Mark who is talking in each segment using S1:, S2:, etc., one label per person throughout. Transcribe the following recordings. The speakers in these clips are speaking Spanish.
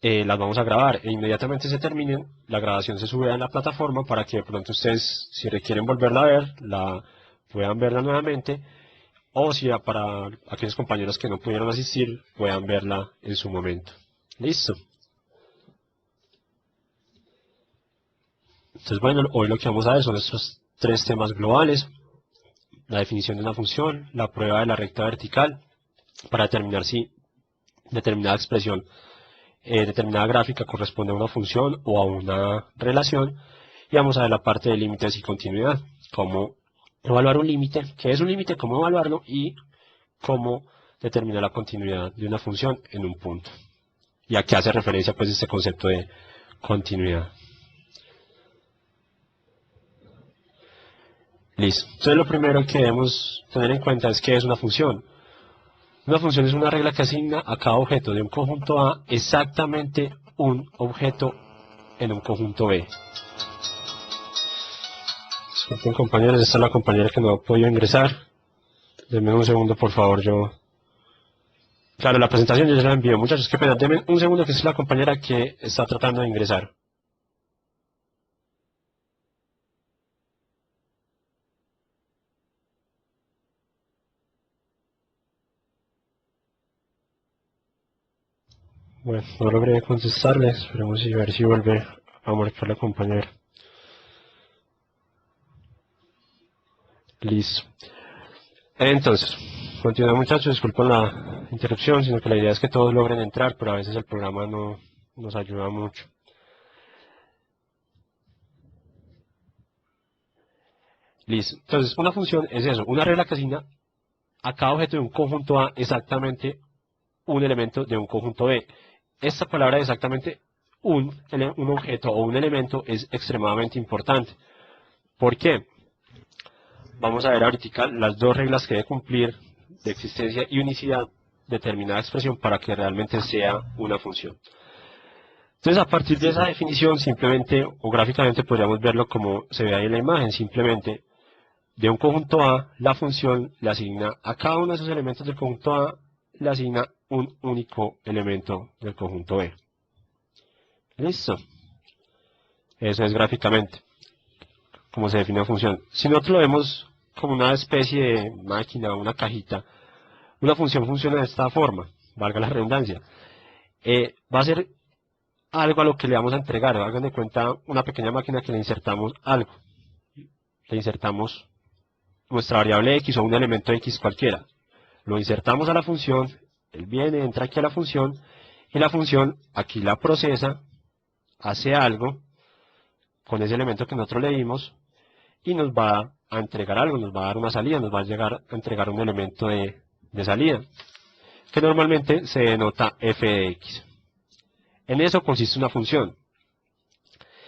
S1: las vamos a grabar e inmediatamente se terminen, la grabación se sube a la plataforma para que de pronto ustedes, si requieren volverla a ver, la puedan verla nuevamente, o si para aquellos compañeros que no pudieron asistir, puedan verla en su momento. Listo. Entonces, bueno, hoy lo que vamos a ver son estos tres temas globales: la definición de una función, la prueba de la recta vertical, para determinar si determinada expresión, determinada gráfica corresponde a una función o a una relación, y vamos a ver la parte de límites y continuidad, cómo evaluar un límite, qué es un límite, cómo evaluarlo y cómo determinar la continuidad de una función en un punto. Y a qué hace referencia pues este concepto de continuidad. Listo. Entonces lo primero que debemos tener en cuenta es qué es una función. Una función es una regla que asigna a cada objeto de un conjunto A exactamente un objeto en un conjunto B. Disculpen compañeros, esta es la compañera que no ha podido ingresar. Denme un segundo por favor, Claro, la presentación yo ya la envío, muchachos, qué pena. Denme un segundo que es la compañera que está tratando de ingresar. Bueno, no logré contestarles, esperemos y ver si vuelve a marcar la compañera. Listo. Entonces, continuamos muchachos, disculpen la interrupción, sino que la idea es que todos logren entrar, pero a veces el programa no nos ayuda mucho. Listo. Entonces, una función es eso, una regla que asigna a cada objeto de un conjunto A exactamente un elemento de un conjunto B. Esta palabra de exactamente un objeto o un elemento es extremadamente importante. ¿Por qué? Vamos a ver ahorita las dos reglas que debe cumplir de existencia y unicidad determinada expresión para que realmente sea una función. Entonces, a partir de esa definición, simplemente o gráficamente podríamos verlo como se ve ahí en la imagen. Simplemente, de un conjunto A, la función le asigna a cada uno de esos elementos del conjunto A, le asigna un único elemento del conjunto B. Listo. Eso es gráficamente, como se define una función. Si nosotros lo vemos como una especie de máquina o una cajita, una función funciona de esta forma, valga la redundancia. Va a ser algo a lo que le vamos a entregar. Hagan de cuenta una pequeña máquina que le insertamos algo. Le insertamos nuestra variable x o un elemento x cualquiera. Lo insertamos a la función, él viene, entra aquí a la función, y la función aquí la procesa, hace algo con ese elemento que nosotros le dimos, y nos va a entregar algo, nos va a dar una salida, nos va a llegar a entregar un elemento de salida, que normalmente se denota f de x. En eso consiste una función.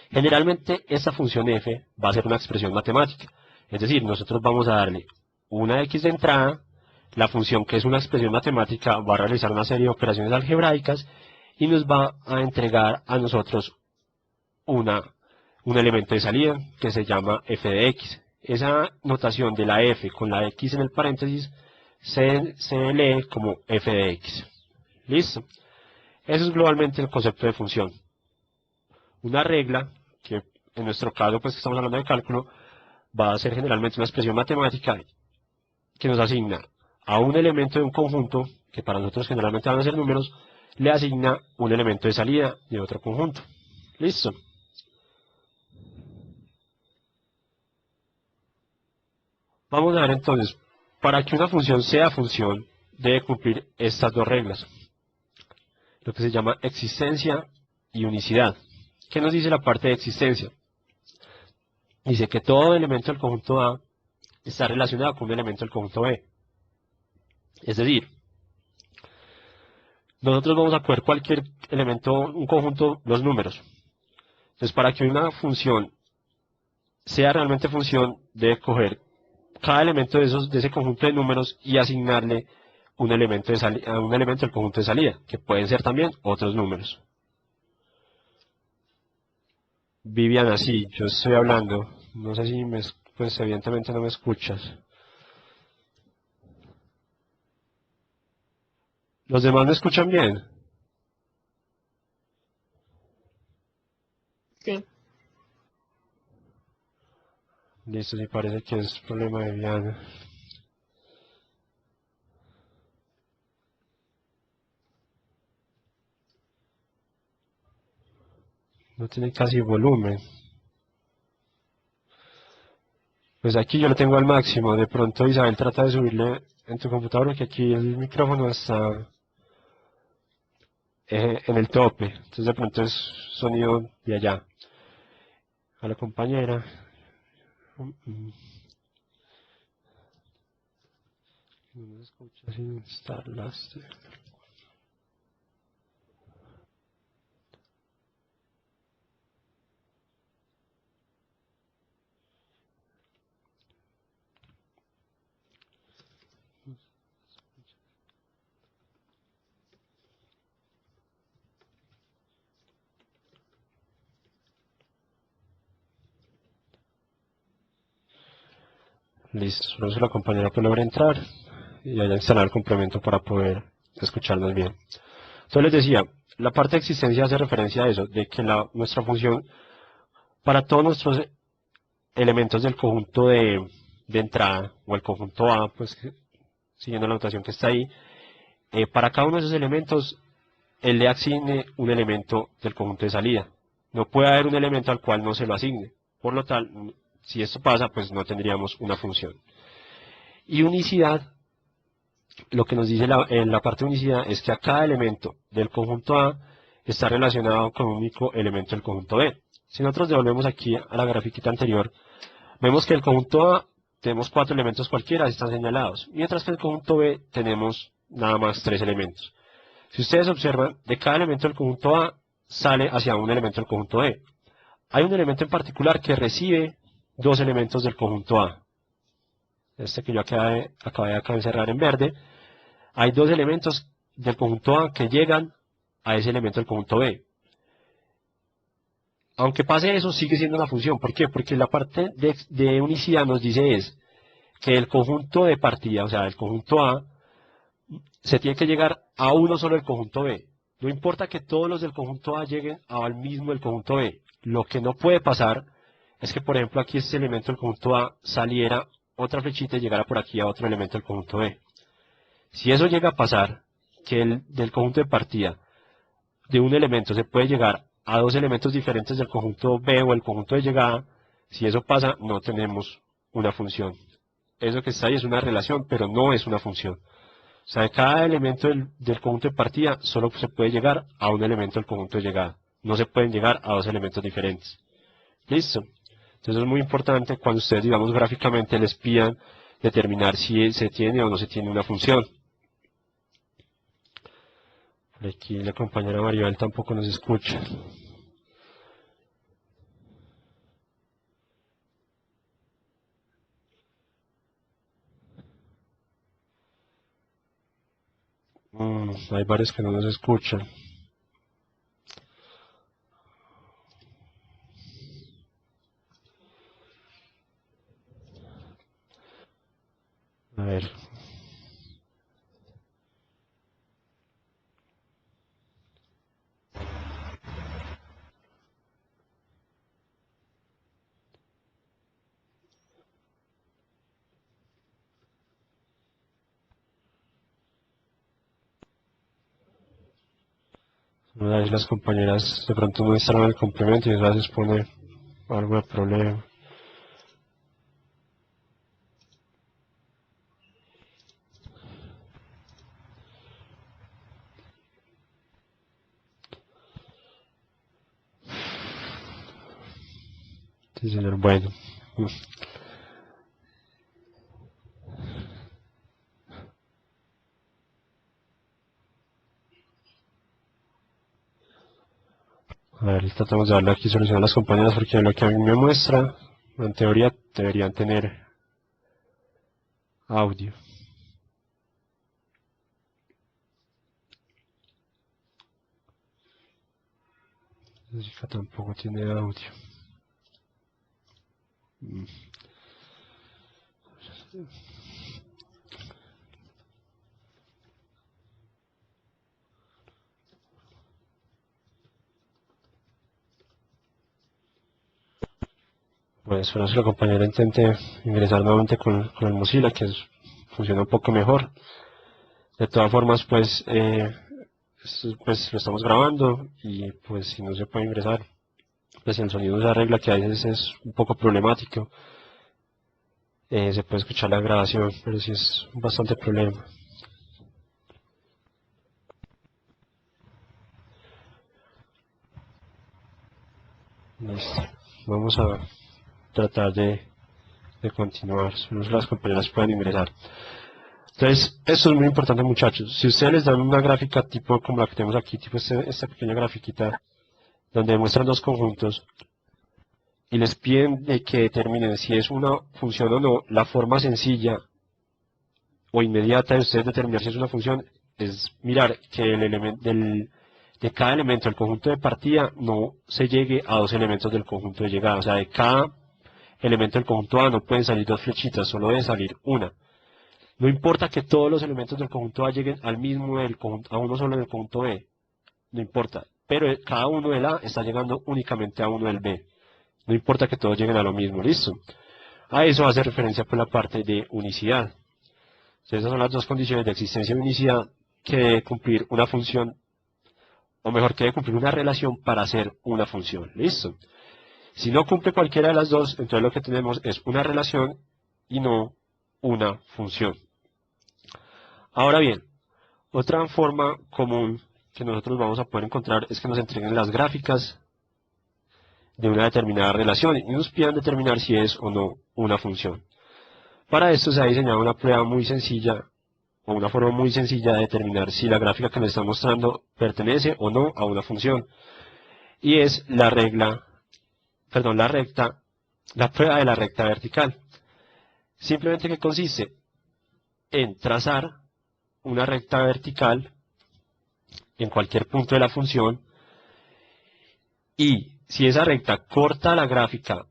S1: Generalmente esta función f va a ser una expresión matemática, es decir, nosotros vamos a darle una x de entrada, la función que es una expresión matemática va a realizar una serie de operaciones algebraicas y nos va a entregar a nosotros un elemento de salida que se llama f de x. Esa notación de la f con la x en el paréntesis se lee como f de x. ¿Listo? Eso es globalmente el concepto de función. Una regla, que en nuestro caso, pues que estamos hablando de cálculo, va a ser generalmente una expresión matemática que nos asigna a un elemento de un conjunto, que para nosotros generalmente van a ser números, le asigna un elemento de salida de otro conjunto. ¿Listo? Vamos a ver entonces, para que una función sea función, debe cumplir estas dos reglas, lo que se llama existencia y unicidad. ¿Qué nos dice la parte de existencia? Dice que todo elemento del conjunto A está relacionado con un elemento del conjunto B. Es decir, nosotros vamos a coger cualquier elemento, un conjunto, los números. Entonces, para que una función sea realmente función, debe coger cada elemento de ese conjunto de números y asignarle un elemento, a un elemento del conjunto de salida, que pueden ser también otros números. Viviana, sí, yo estoy hablando. No sé si pues evidentemente no me escuchas. ¿Los demás me escuchan bien?
S2: Sí.
S1: Listo, sí parece que es problema de Diana. No tiene casi volumen. Pues aquí yo lo tengo al máximo. De pronto Isabel trata de subirle en tu computador porque aquí el micrófono está en el tope. Entonces de pronto es sonido de allá. A la compañera. No se escucha sin estar las... Listo, solo si la compañera puede lograr entrar y haya instalar el complemento para poder escucharnos bien. Entonces les decía, la parte de existencia hace referencia a eso, de que nuestra función para todos nuestros elementos del conjunto de entrada o el conjunto A, pues siguiendo la notación que está ahí, para cada uno de esos elementos él le asigne un elemento del conjunto de salida. No puede haber un elemento al cual no se lo asigne. Por lo tal, si esto pasa, pues no tendríamos una función. Y unicidad, lo que nos dice en la parte de unicidad es que a cada elemento del conjunto A está relacionado con un único elemento del conjunto B. Si nosotros devolvemos aquí a la grafiquita anterior, vemos que el conjunto A tenemos 4 elementos cualquiera, están señalados, mientras que en el conjunto B tenemos nada más 3 elementos. Si ustedes observan, de cada elemento del conjunto A sale hacia un elemento del conjunto B. Hay un elemento en particular que recibe 2 elementos del conjunto A. Este que yo acabé de encerrar en verde. Hay 2 elementos del conjunto A que llegan a ese elemento del conjunto B. Aunque pase eso, sigue siendo una función. ¿Por qué? Porque la parte de unicidad nos dice es que el conjunto de partida, o sea, el conjunto A, se tiene que llegar a uno solo del conjunto B. No importa que todos los del conjunto A lleguen al mismo del conjunto B. Lo que no puede pasar es que, por ejemplo, aquí este elemento del conjunto A saliera otra flechita y llegara por aquí a otro elemento del conjunto B. Si eso llega a pasar, que del conjunto de partida de un elemento se puede llegar a 2 elementos diferentes del conjunto B o el conjunto de llegada, si eso pasa, no tenemos una función. Eso que está ahí es una relación, pero no es una función. O sea, de cada elemento del conjunto de partida solo se puede llegar a un elemento del conjunto de llegada. No se pueden llegar a 2 elementos diferentes. ¿Listo? Entonces es muy importante cuando ustedes, digamos, gráficamente les pidan determinar si se tiene o no se tiene una función. Por aquí la compañera Maribel tampoco nos escucha. Hay varios que no nos escuchan. A ver. A ver, las compañeras de pronto no instalan el complemento y a veces pone algo de problema. Sí, señor. Bueno. A ver, tratamos de darle aquí solución a las compañeras porque lo que a mí me muestra, en teoría, deberían tener audio. Jessica tampoco tiene audio. Mm. Pues esperamos que la compañera intente ingresar nuevamente con el Mozilla, que funciona un poco mejor. De todas formas, pues lo estamos grabando y pues si no se puede ingresar, pues el sonido se arregla, que a veces es un poco problemático. Se puede escuchar la grabación, pero sí es bastante problema. Listo. Vamos a tratar de continuar, solo las compañeras pueden ingresar. Entonces, esto es muy importante, muchachos. Si ustedes les dan una gráfica tipo como la que tenemos aquí, tipo esta pequeña grafiquita, donde muestran dos conjuntos, y les piden de que determinen si es una función o no, la forma sencilla o inmediata de ustedes determinar si es una función es mirar que el elemento de cada elemento del conjunto de partida no se llegue a dos elementos del conjunto de llegada. O sea, de cada elemento del conjunto A no pueden salir dos flechitas, solo debe salir una. No importa que todos los elementos del conjunto A lleguen al mismo a uno solo del conjunto B, no importa. Pero cada uno del A está llegando únicamente a uno del B. No importa que todos lleguen a lo mismo, ¿listo? A eso hace referencia por la parte de unicidad. Entonces, esas son las dos condiciones de existencia de unicidad que debe cumplir una función, o mejor, que debe cumplir una relación para hacer una función, ¿listo? Si no cumple cualquiera de las dos, entonces lo que tenemos es una relación y no una función. Ahora bien, otra forma común que nosotros vamos a poder encontrar es que nos entreguen las gráficas de una determinada relación y nos pidan determinar si es o no una función. Para esto se ha diseñado una prueba muy sencilla o una forma muy sencilla de determinar si la gráfica que nos está mostrando pertenece o no a una función. Y es la prueba de la recta vertical. Simplemente que consiste en trazar una recta vertical en cualquier punto de la función y si esa recta corta la gráfica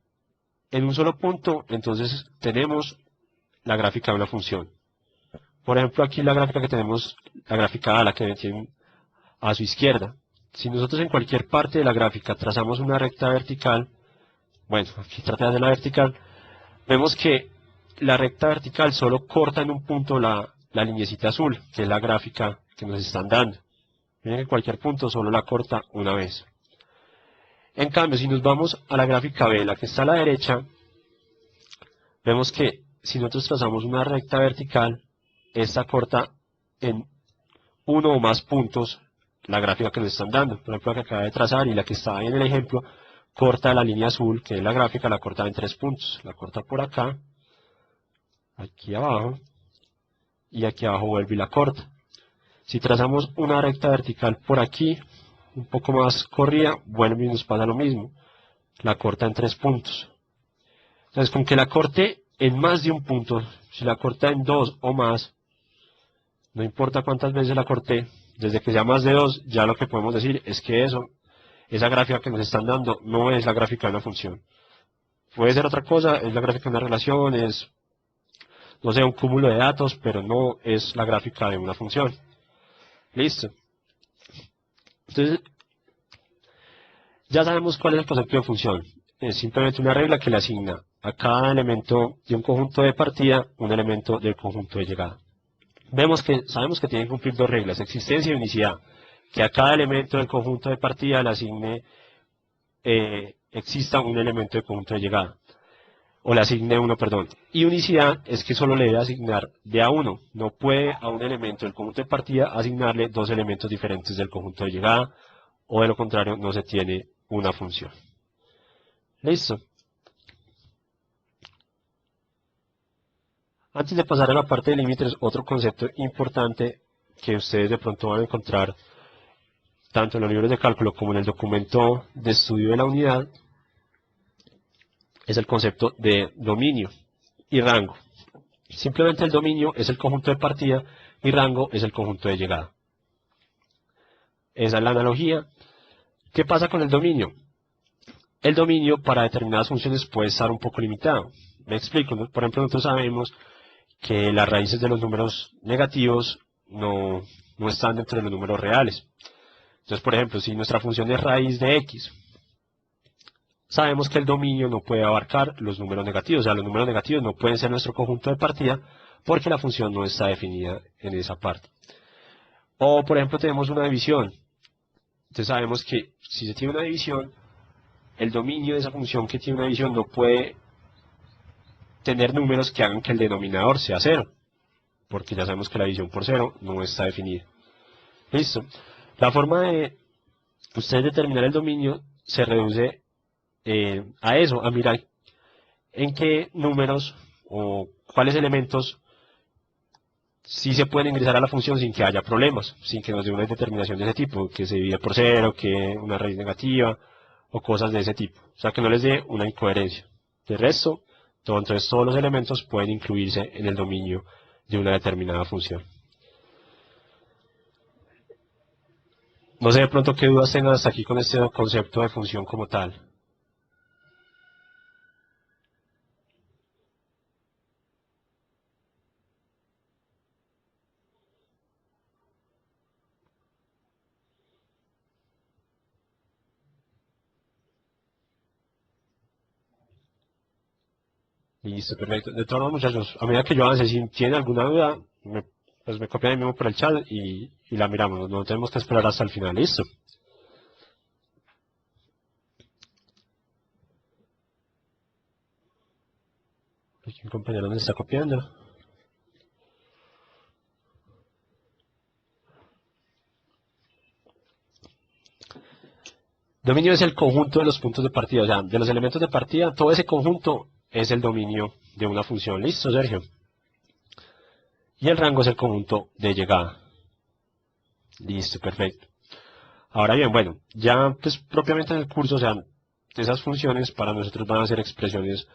S1: en un solo punto, entonces tenemos la gráfica de una función. Por ejemplo, aquí la gráfica que tenemos, la gráfica A, la que tiene a su izquierda. Si nosotros en cualquier parte de la gráfica trazamos una recta vertical, bueno, aquí trata de hacer la vertical, vemos que la recta vertical solo corta en un punto la lineecita azul, que es la gráfica que nos están dando. Miren que en cualquier punto solo la corta una vez. En cambio, si nos vamos a la gráfica B, la que está a la derecha, vemos que si nosotros trazamos una recta vertical, esta corta en uno o más puntos la gráfica que nos están dando. Por ejemplo, la que acaba de trazar y la que está en el ejemplo, corta la línea azul, que es la gráfica, la corta en 3 puntos. La corta por acá, aquí abajo, y aquí abajo vuelve y la corta. Si trazamos una recta vertical por aquí, un poco más corrida, vuelve y nos pasa lo mismo. La corta en 3 puntos. Entonces, con que la corte en más de un punto, si la corta en 2 o más, no importa cuántas veces la corté, desde que sea más de 2, ya lo que podemos decir es que esa gráfica que nos están dando no es la gráfica de una función. Puede ser otra cosa, es la gráfica de una relación, es, no sé, un cúmulo de datos, pero no es la gráfica de una función. Listo. Entonces, ya sabemos cuál es el concepto de función. Es simplemente una regla que le asigna a cada elemento de un conjunto de partida un elemento del conjunto de llegada. Sabemos que tienen que cumplir dos reglas, existencia y unicidad. Que a cada elemento del conjunto de partida le asigne, exista un elemento del conjunto de llegada. O le asigne uno, perdón. Y unicidad es que solo le debe asignar de a uno. No puede a un elemento del conjunto de partida asignarle dos elementos diferentes del conjunto de llegada. O de lo contrario, no se tiene una función. ¿Listo? Antes de pasar a la parte de límites, otro concepto importante que ustedes de pronto van a encontrar tanto en los libros de cálculo como en el documento de estudio de la unidad es el concepto de dominio y rango. Simplemente el dominio es el conjunto de partida y rango es el conjunto de llegada. Esa es la analogía. ¿Qué pasa con el dominio? El dominio para determinadas funciones puede estar un poco limitado. Me explico, ¿no? Por ejemplo, nosotros sabemos que las raíces de los números negativos no están dentro de los números reales. Entonces, por ejemplo, si nuestra función es raíz de x, sabemos que el dominio no puede abarcar los números negativos, o sea, los números negativos no pueden ser nuestro conjunto de partida porque la función no está definida en esa parte. O, por ejemplo, tenemos una división. Entonces sabemos que si se tiene una división, el dominio de esa función que tiene una división no puede tener números que hagan que el denominador sea cero, porque ya sabemos que la división por cero no está definida. Listo. La forma de ustedes determinar el dominio se reduce a eso, a mirar en qué números o cuáles elementos sí se pueden ingresar a la función sin que haya problemas, sin que nos dé una determinación de ese tipo, que se divide por cero, que una raíz negativa o cosas de ese tipo. O sea, que no les dé una incoherencia. De resto, entonces todos los elementos pueden incluirse en el dominio de una determinada función. No sé de pronto qué dudas tengan hasta aquí con este concepto de función como tal. Listo, perfecto. De todos modos, muchachos, a medida que yo avance, si tienen alguna duda, pues me copian ahí mismo por el chat y la miramos. No tenemos que esperar hasta el final. Listo. Aquí un compañero me está copiando. Dominio es el conjunto de los puntos de partida, o sea, de los elementos de partida, todo ese conjunto es el dominio de una función. ¿Listo, Sergio? Y el rango es el conjunto de llegada. Listo, perfecto. Ahora bien, bueno, ya pues propiamente en el curso, o sea, esas funciones para nosotros van a ser expresiones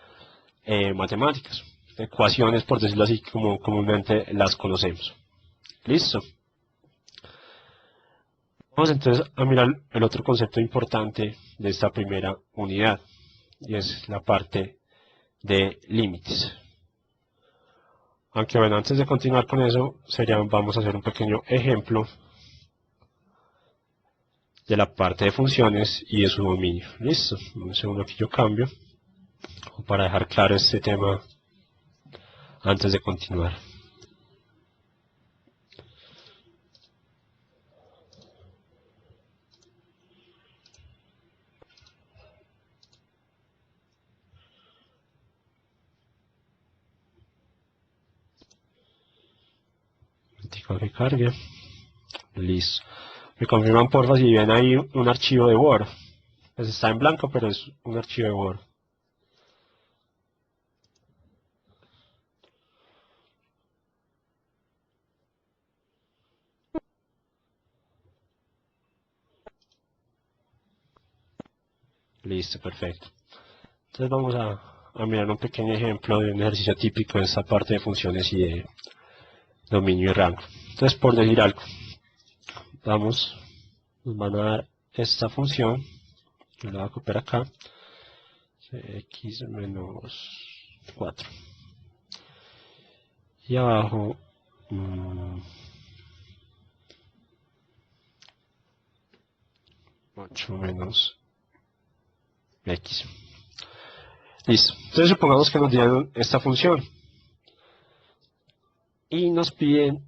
S1: matemáticas, ecuaciones, por decirlo así, como comúnmente las conocemos. ¿Listo? Vamos entonces a mirar el otro concepto importante de esta primera unidad, y es la parte de límites. Aunque bueno, antes de continuar con eso, vamos a hacer un pequeño ejemplo de la parte de funciones y de su dominio. Listo, un segundo que yo cambio, para dejar claro este tema antes de continuar. Que cargue. Listo. Me confirman porfa si ven ahí un archivo de Word. Pues está en blanco, pero es un archivo de Word. Listo, perfecto. Entonces vamos a mirar un pequeño ejemplo de un ejercicio típico de esta parte de funciones y de dominio y rango. Entonces, por decir algo, nos van a dar esta función, yo la voy a copiar acá, x menos 4. Y abajo, 8 menos x. Listo. Entonces supongamos que nos dieron esta función y nos piden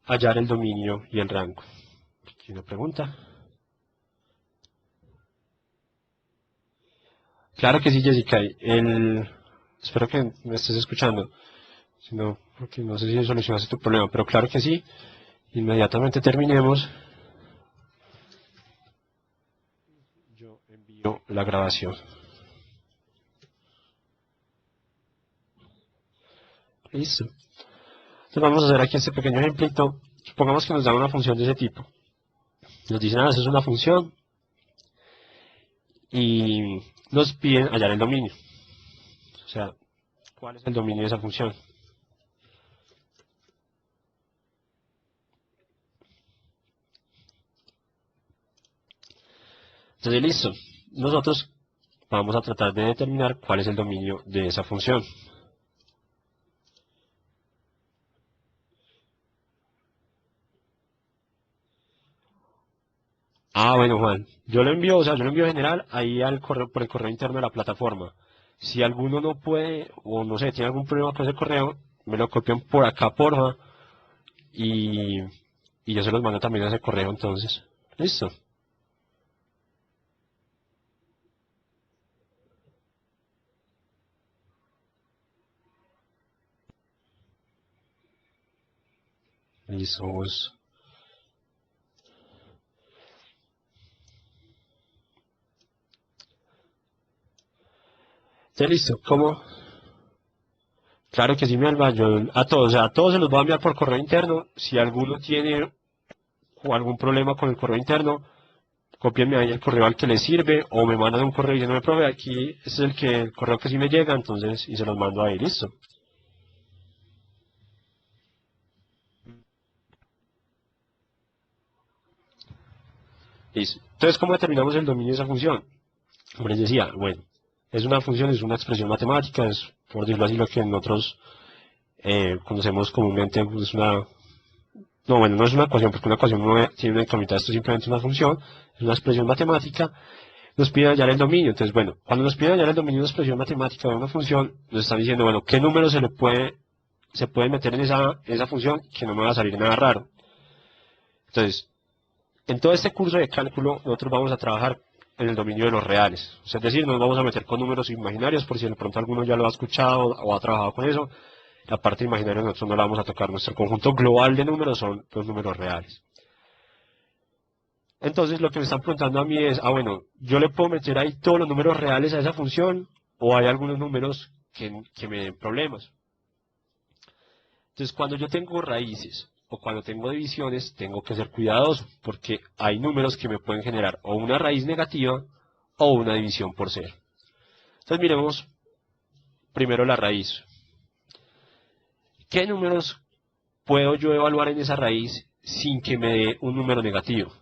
S1: hallar el dominio y el rango. Aquí una pregunta. Claro que sí, Jessica. Espero que me estés escuchando. Si no, porque no sé si solucionaste tu problema, pero claro que sí. Inmediatamente terminemos, yo envío la grabación. Listo. Entonces vamos a hacer aquí este pequeño ejemplito. Supongamos que nos dan una función de ese tipo. Nos dicen, eso es una función y nos piden hallar el dominio. O sea, ¿cuál es el dominio de esa función? Entonces, listo. Nosotros vamos a tratar de determinar cuál es el dominio de esa función. Ah, bueno, Juan, yo lo envío, o sea, yo lo envío general ahí al correo, por el correo interno de la plataforma. Si alguno no puede, o no sé, tiene algún problema con ese correo, me lo copian por acá, porfa, y, y yo se los mando también a ese correo, entonces. Listo. Listo, vos. Ya listo, ¿cómo? Claro que sí, mi Alba, yo a todos, o sea, a todos se los voy a enviar por correo interno. Si alguno tiene o algún problema con el correo interno, cópienme ahí el correo al que les sirve o me mandan un correo diciéndome, profe, aquí ese es el correo que sí me llega, entonces, y se los mando ahí, listo. Listo. Entonces, ¿cómo determinamos el dominio de esa función? Como les decía, bueno, es una función, es una expresión matemática, es, por decirlo así, lo que nosotros conocemos comúnmente, es una, no, bueno, no es una ecuación, porque una ecuación no tiene una incógnita, esto es simplemente una función, es una expresión matemática, nos piden hallar el dominio. Entonces, bueno, cuando nos piden hallar el dominio de una expresión matemática o de una función, nos están diciendo, bueno, ¿qué número se puede meter en esa función que no me va a salir nada raro? Entonces, en todo este curso de cálculo, nosotros vamos a trabajar en el dominio de los reales. O sea, es decir, nos vamos a meter con números imaginarios, por si de pronto alguno ya lo ha escuchado o ha trabajado con eso. La parte imaginaria nosotros no la vamos a tocar. Nuestro conjunto global de números son los números reales. Entonces, lo que me están preguntando a mí es, ah, bueno, yo le puedo meter ahí todos los números reales a esa función o hay algunos números que me den problemas. Entonces, cuando yo tengo raíces o cuando tengo divisiones, tengo que ser cuidadoso porque hay números que me pueden generar o una raíz negativa o una división por cero. Entonces, miremos primero la raíz. ¿Qué números puedo yo evaluar en esa raíz sin que me dé un número negativo?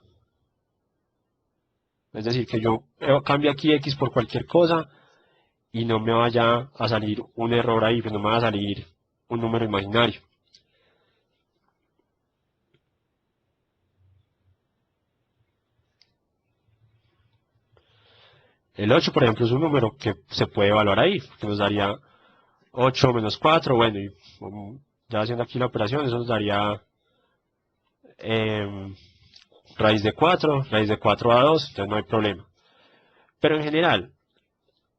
S1: Es decir, que yo cambie aquí x por cualquier cosa y no me vaya a salir un error ahí, que no me va a salir un número imaginario. El 8, por ejemplo, es un número que se puede evaluar ahí, que nos daría 8 menos 4, bueno, y ya haciendo aquí la operación, eso nos daría em, raíz de 4 a 2, entonces no hay problema. Pero en general,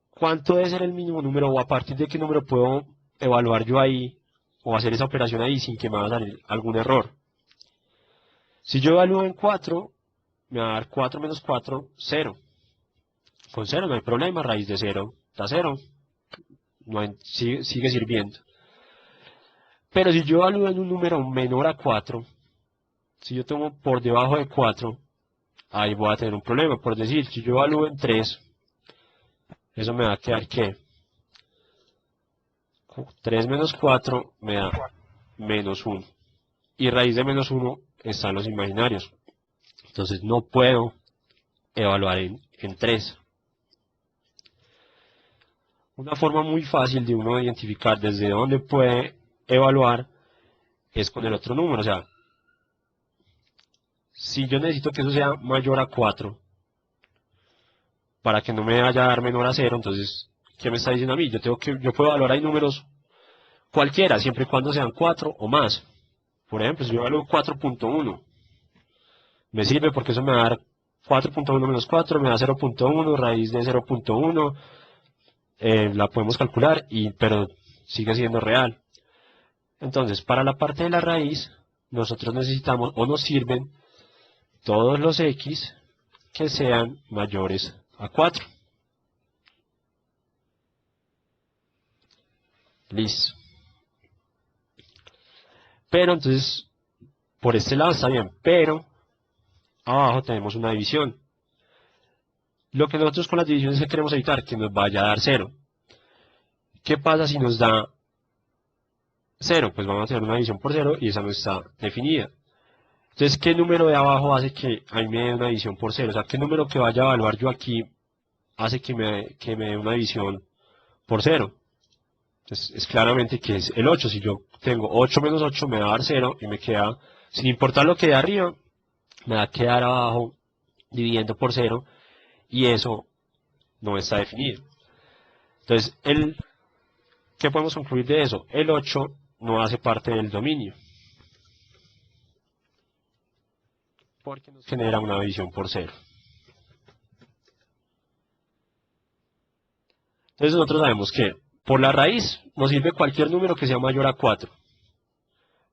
S1: ¿cuánto debe ser el mínimo número o a partir de qué número puedo evaluar yo ahí o hacer esa operación ahí sin que me vaya a salir algún error? Si yo evalúo en 4, me va a dar 4 menos 4, 0. Con 0 no hay problema, raíz de 0 da 0, no sigue sirviendo. Pero si yo evalúo en un número menor a 4, si yo tomo por debajo de 4, ahí voy a tener un problema. Por decir, si yo evalúo en 3, eso me va a quedar que 3 menos 4 me da menos 1. Y raíz de menos 1 están los imaginarios. Entonces no puedo evaluar en 3. Una forma muy fácil de uno identificar desde dónde puede evaluar es con el otro número. O sea, si yo necesito que eso sea mayor a 4 para que no me vaya a dar menor a 0, entonces, ¿qué me está diciendo a mí? Yo puedo evaluar ahí números cualquiera, siempre y cuando sean 4 o más. Por ejemplo, si yo evalúo 4.1, me sirve porque eso me va a dar 4.1 menos 4, me da 0.1, raíz de 0.1, la podemos calcular, pero sigue siendo real. Entonces, para la parte de la raíz, nosotros necesitamos o nos sirven todos los x que sean mayores a 4. Listo. Pero entonces, por este lado está bien, pero abajo tenemos una división. Lo que nosotros con las divisiones que queremos evitar, que nos vaya a dar 0. ¿Qué pasa si nos da 0? Pues vamos a tener una división por 0 y esa no está definida. Entonces, ¿qué número de abajo hace que a mí me dé una división por 0? O sea, ¿qué número que vaya a evaluar yo aquí hace que me dé una división por 0? Entonces, es claramente que es el 8. Si yo tengo 8 menos 8 me va a dar 0 y me queda, sin importar lo que de arriba, me va a quedar abajo dividiendo por 0 y eso no está definido. Entonces, ¿qué podemos concluir de eso? El 8 no hace parte del dominio, porque nos genera una división por 0. Entonces nosotros sabemos que por la raíz nos sirve cualquier número que sea mayor a 4,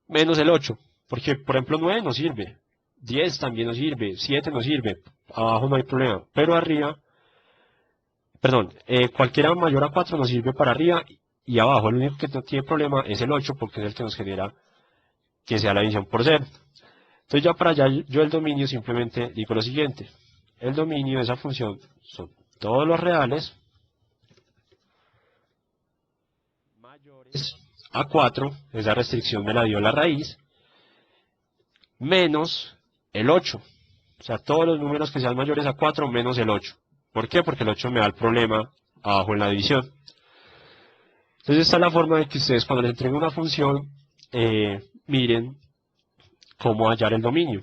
S1: menos el 8, porque por ejemplo 9 nos sirve, 10 también nos sirve, 7 nos sirve, abajo no hay problema, pero arriba, cualquiera mayor a 4 nos sirve para arriba y abajo. El único que no tiene problema es el 8 porque es el que nos genera que sea la división por 0. Entonces ya para allá yo el dominio simplemente digo lo siguiente. El dominio de esa función son todos los reales mayores a 4, esa restricción me la dio la raíz, menos el 8. O sea, todos los números que sean mayores a 4 menos el 8. ¿Por qué? Porque el 8 me da el problema abajo en la división. Entonces esta es la forma de que ustedes cuando les entreguen una función, miren cómo hallar el dominio.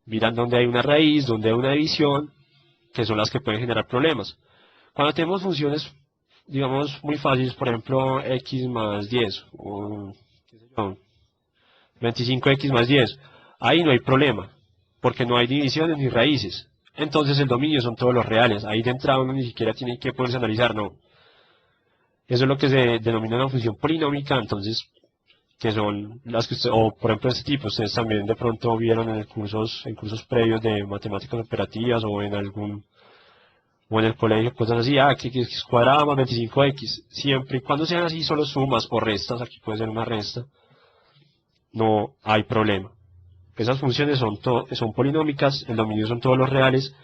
S1: Miran dónde hay una raíz, dónde hay una división, que son las que pueden generar problemas. Cuando tenemos funciones, digamos, muy fáciles, por ejemplo, x más 10, o 25x más 10, ahí no hay problema, porque no hay divisiones ni raíces. Entonces el dominio son todos los reales. Ahí de entrada uno ni siquiera tiene que poderse analizar, no. Eso es lo que se denomina una función polinómica, entonces, que son las que o por ejemplo este tipo, ustedes también de pronto vieron en cursos previos de matemáticas operativas o en el colegio, cosas así, que x cuadrado más 25x, siempre y cuando sean así solo sumas o restas, aquí puede ser una resta, no hay problema. Esas funciones son polinómicas, el dominio son todos los reales,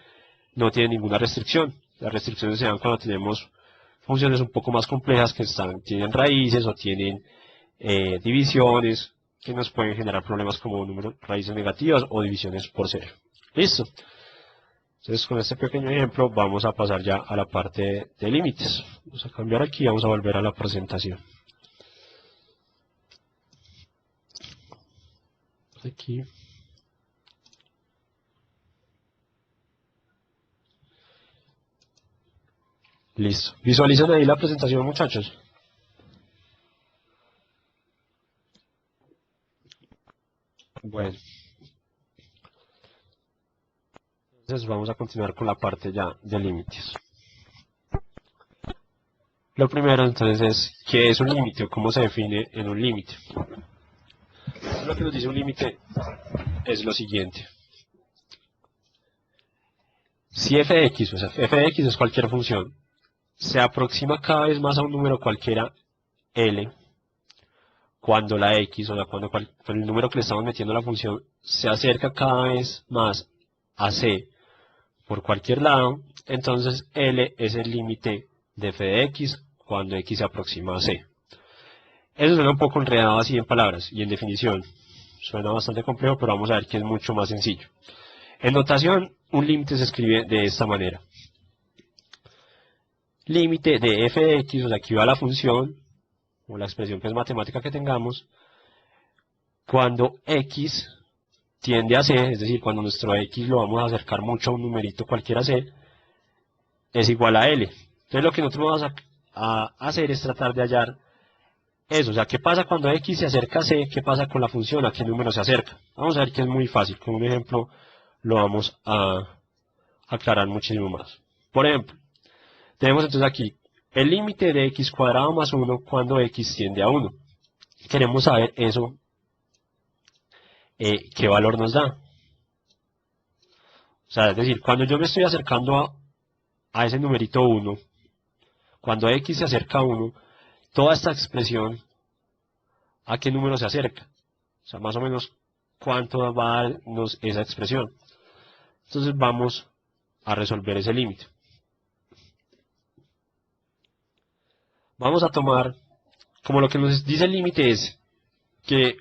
S1: no tienen ninguna restricción. Las restricciones se dan cuando tenemos funciones un poco más complejas que tienen raíces o tienen divisiones que nos pueden generar problemas como raíces negativas o divisiones por 0. Listo. Entonces con este pequeño ejemplo vamos a pasar ya a la parte de límites. Vamos a cambiar aquí y vamos a volver a la presentación. Aquí. Listo. ¿Visualizan ahí la presentación, muchachos? Bueno. Entonces vamos a continuar con la parte ya de límites. Lo primero entonces es, ¿qué es un límite o cómo se define en un límite? Lo que nos dice un límite es lo siguiente. Si f de x, o sea, f de x es cualquier función, se aproxima cada vez más a un número cualquiera L, cuando la x, o sea, cuando el número que le estamos metiendo a la función se acerca cada vez más a c por cualquier lado, entonces L es el límite de f de x cuando x se aproxima a c. Eso suena un poco enredado así en palabras y en definición. Suena bastante complejo, pero vamos a ver que es mucho más sencillo. En notación, un límite se escribe de esta manera. Límite de f de x, o sea, aquí va la función, o la expresión que es matemática que tengamos, cuando x tiende a c, es decir, cuando nuestro x lo vamos a acercar mucho a un numerito cualquiera c, es igual a L. Entonces lo que nosotros vamos a hacer es tratar de hallar eso, o sea, ¿qué pasa cuando x se acerca a c? ¿Qué pasa con la función? ¿A qué número se acerca? Vamos a ver que es muy fácil, con un ejemplo lo vamos a aclarar muchísimo más. Por ejemplo, tenemos entonces aquí el límite de x cuadrado más 1 cuando x tiende a 1. Queremos saber eso, qué valor nos da. O sea, es decir, cuando yo me estoy acercando a ese numerito 1, cuando x se acerca a 1, toda esta expresión, ¿a qué número se acerca? O sea, más o menos, ¿cuánto va a darnos esa expresión? Entonces vamos a resolver ese límite. Vamos a tomar, como lo que nos dice el límite es, que,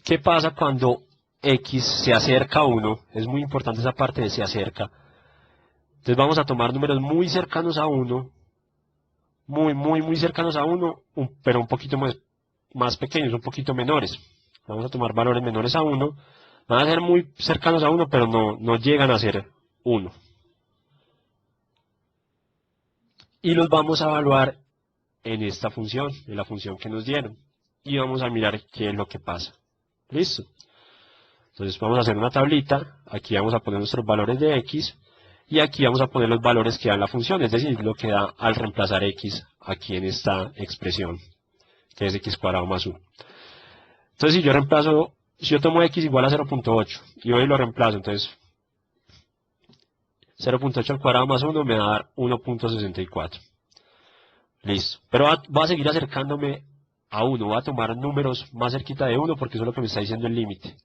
S1: ¿qué pasa cuando x se acerca a 1? Es muy importante esa parte de se acerca. Entonces vamos a tomar números muy cercanos a 1, muy cercanos a 1, pero un poquito más pequeños, un poquito menores. Vamos a tomar valores menores a 1, van a ser muy cercanos a 1, pero no llegan a ser 1. Y los vamos a evaluar en esta función, en la función que nos dieron. Y vamos a mirar qué es lo que pasa. ¿Listo? Entonces vamos a hacer una tablita. Aquí vamos a poner nuestros valores de x. Y aquí vamos a poner los valores que da la función, es decir, lo que da al reemplazar x aquí en esta expresión, que es x cuadrado más 1. Entonces si yo reemplazo, si yo tomo x igual a 0.8 y hoy lo reemplazo, entonces 0.8 al cuadrado más 1 me va a dar 1.64. Listo. Pero voy a seguir acercándome a 1. Voy a tomar números más cerquita de 1 porque eso es lo que me está diciendo el límite.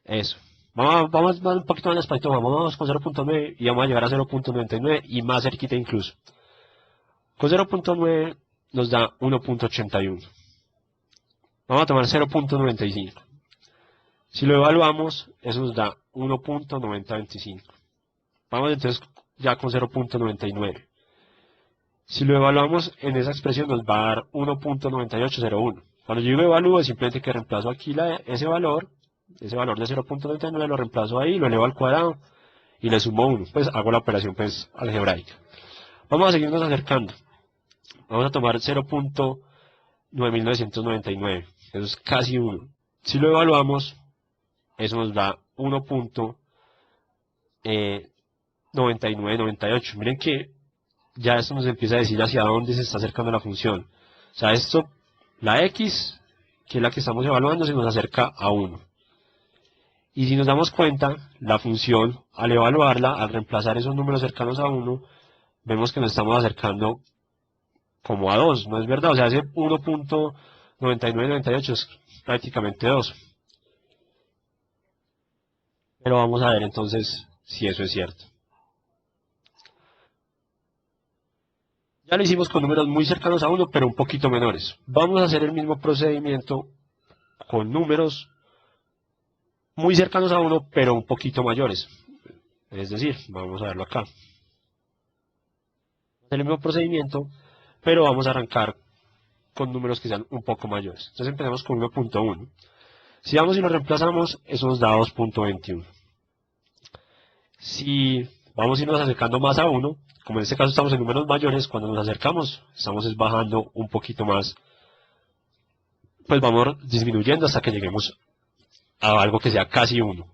S1: Eso. Vamos un poquito más despacito. Vamos con 0.9 y vamos a llegar a 0.99 y más cerquita incluso. Con 0.9 nos da 1.81. Vamos a tomar 0.95. Si lo evaluamos, eso nos da 1.9025. Vamos entonces ya con 0.99. Si lo evaluamos en esa expresión nos va a dar 1.9801. Cuando yo evalúo, simplemente que reemplazo aquí ese valor de 0.99 lo reemplazo ahí, lo elevo al cuadrado y le sumo 1. Pues hago la operación pues algebraica. Vamos a seguirnos acercando. Vamos a tomar 0.9999. Eso es casi 1. Si lo evaluamos, eso nos da 1.9998. Miren que ya esto nos empieza a decir hacia dónde se está acercando la función. O sea, esto, la x, que es la que estamos evaluando, se nos acerca a 1. Y si nos damos cuenta, la función, al evaluarla, al reemplazar esos números cercanos a 1, vemos que nos estamos acercando como a 2, ¿no es verdad? O sea, ese 1.9998 es prácticamente 2. Pero vamos a ver entonces si eso es cierto. Ya lo hicimos con números muy cercanos a 1, pero un poquito menores. Vamos a hacer el mismo procedimiento con números muy cercanos a 1, pero un poquito mayores. Es decir, vamos a verlo acá. El mismo procedimiento, pero vamos a arrancar con números que sean un poco mayores. Entonces empezamos con 1.1. Si vamos y lo reemplazamos, eso nos da 2.21. Si vamos y nos acercando más a 1, como en este caso estamos en números mayores, cuando nos acercamos, estamos bajando un poquito más, pues vamos disminuyendo hasta que lleguemos a algo que sea casi 1.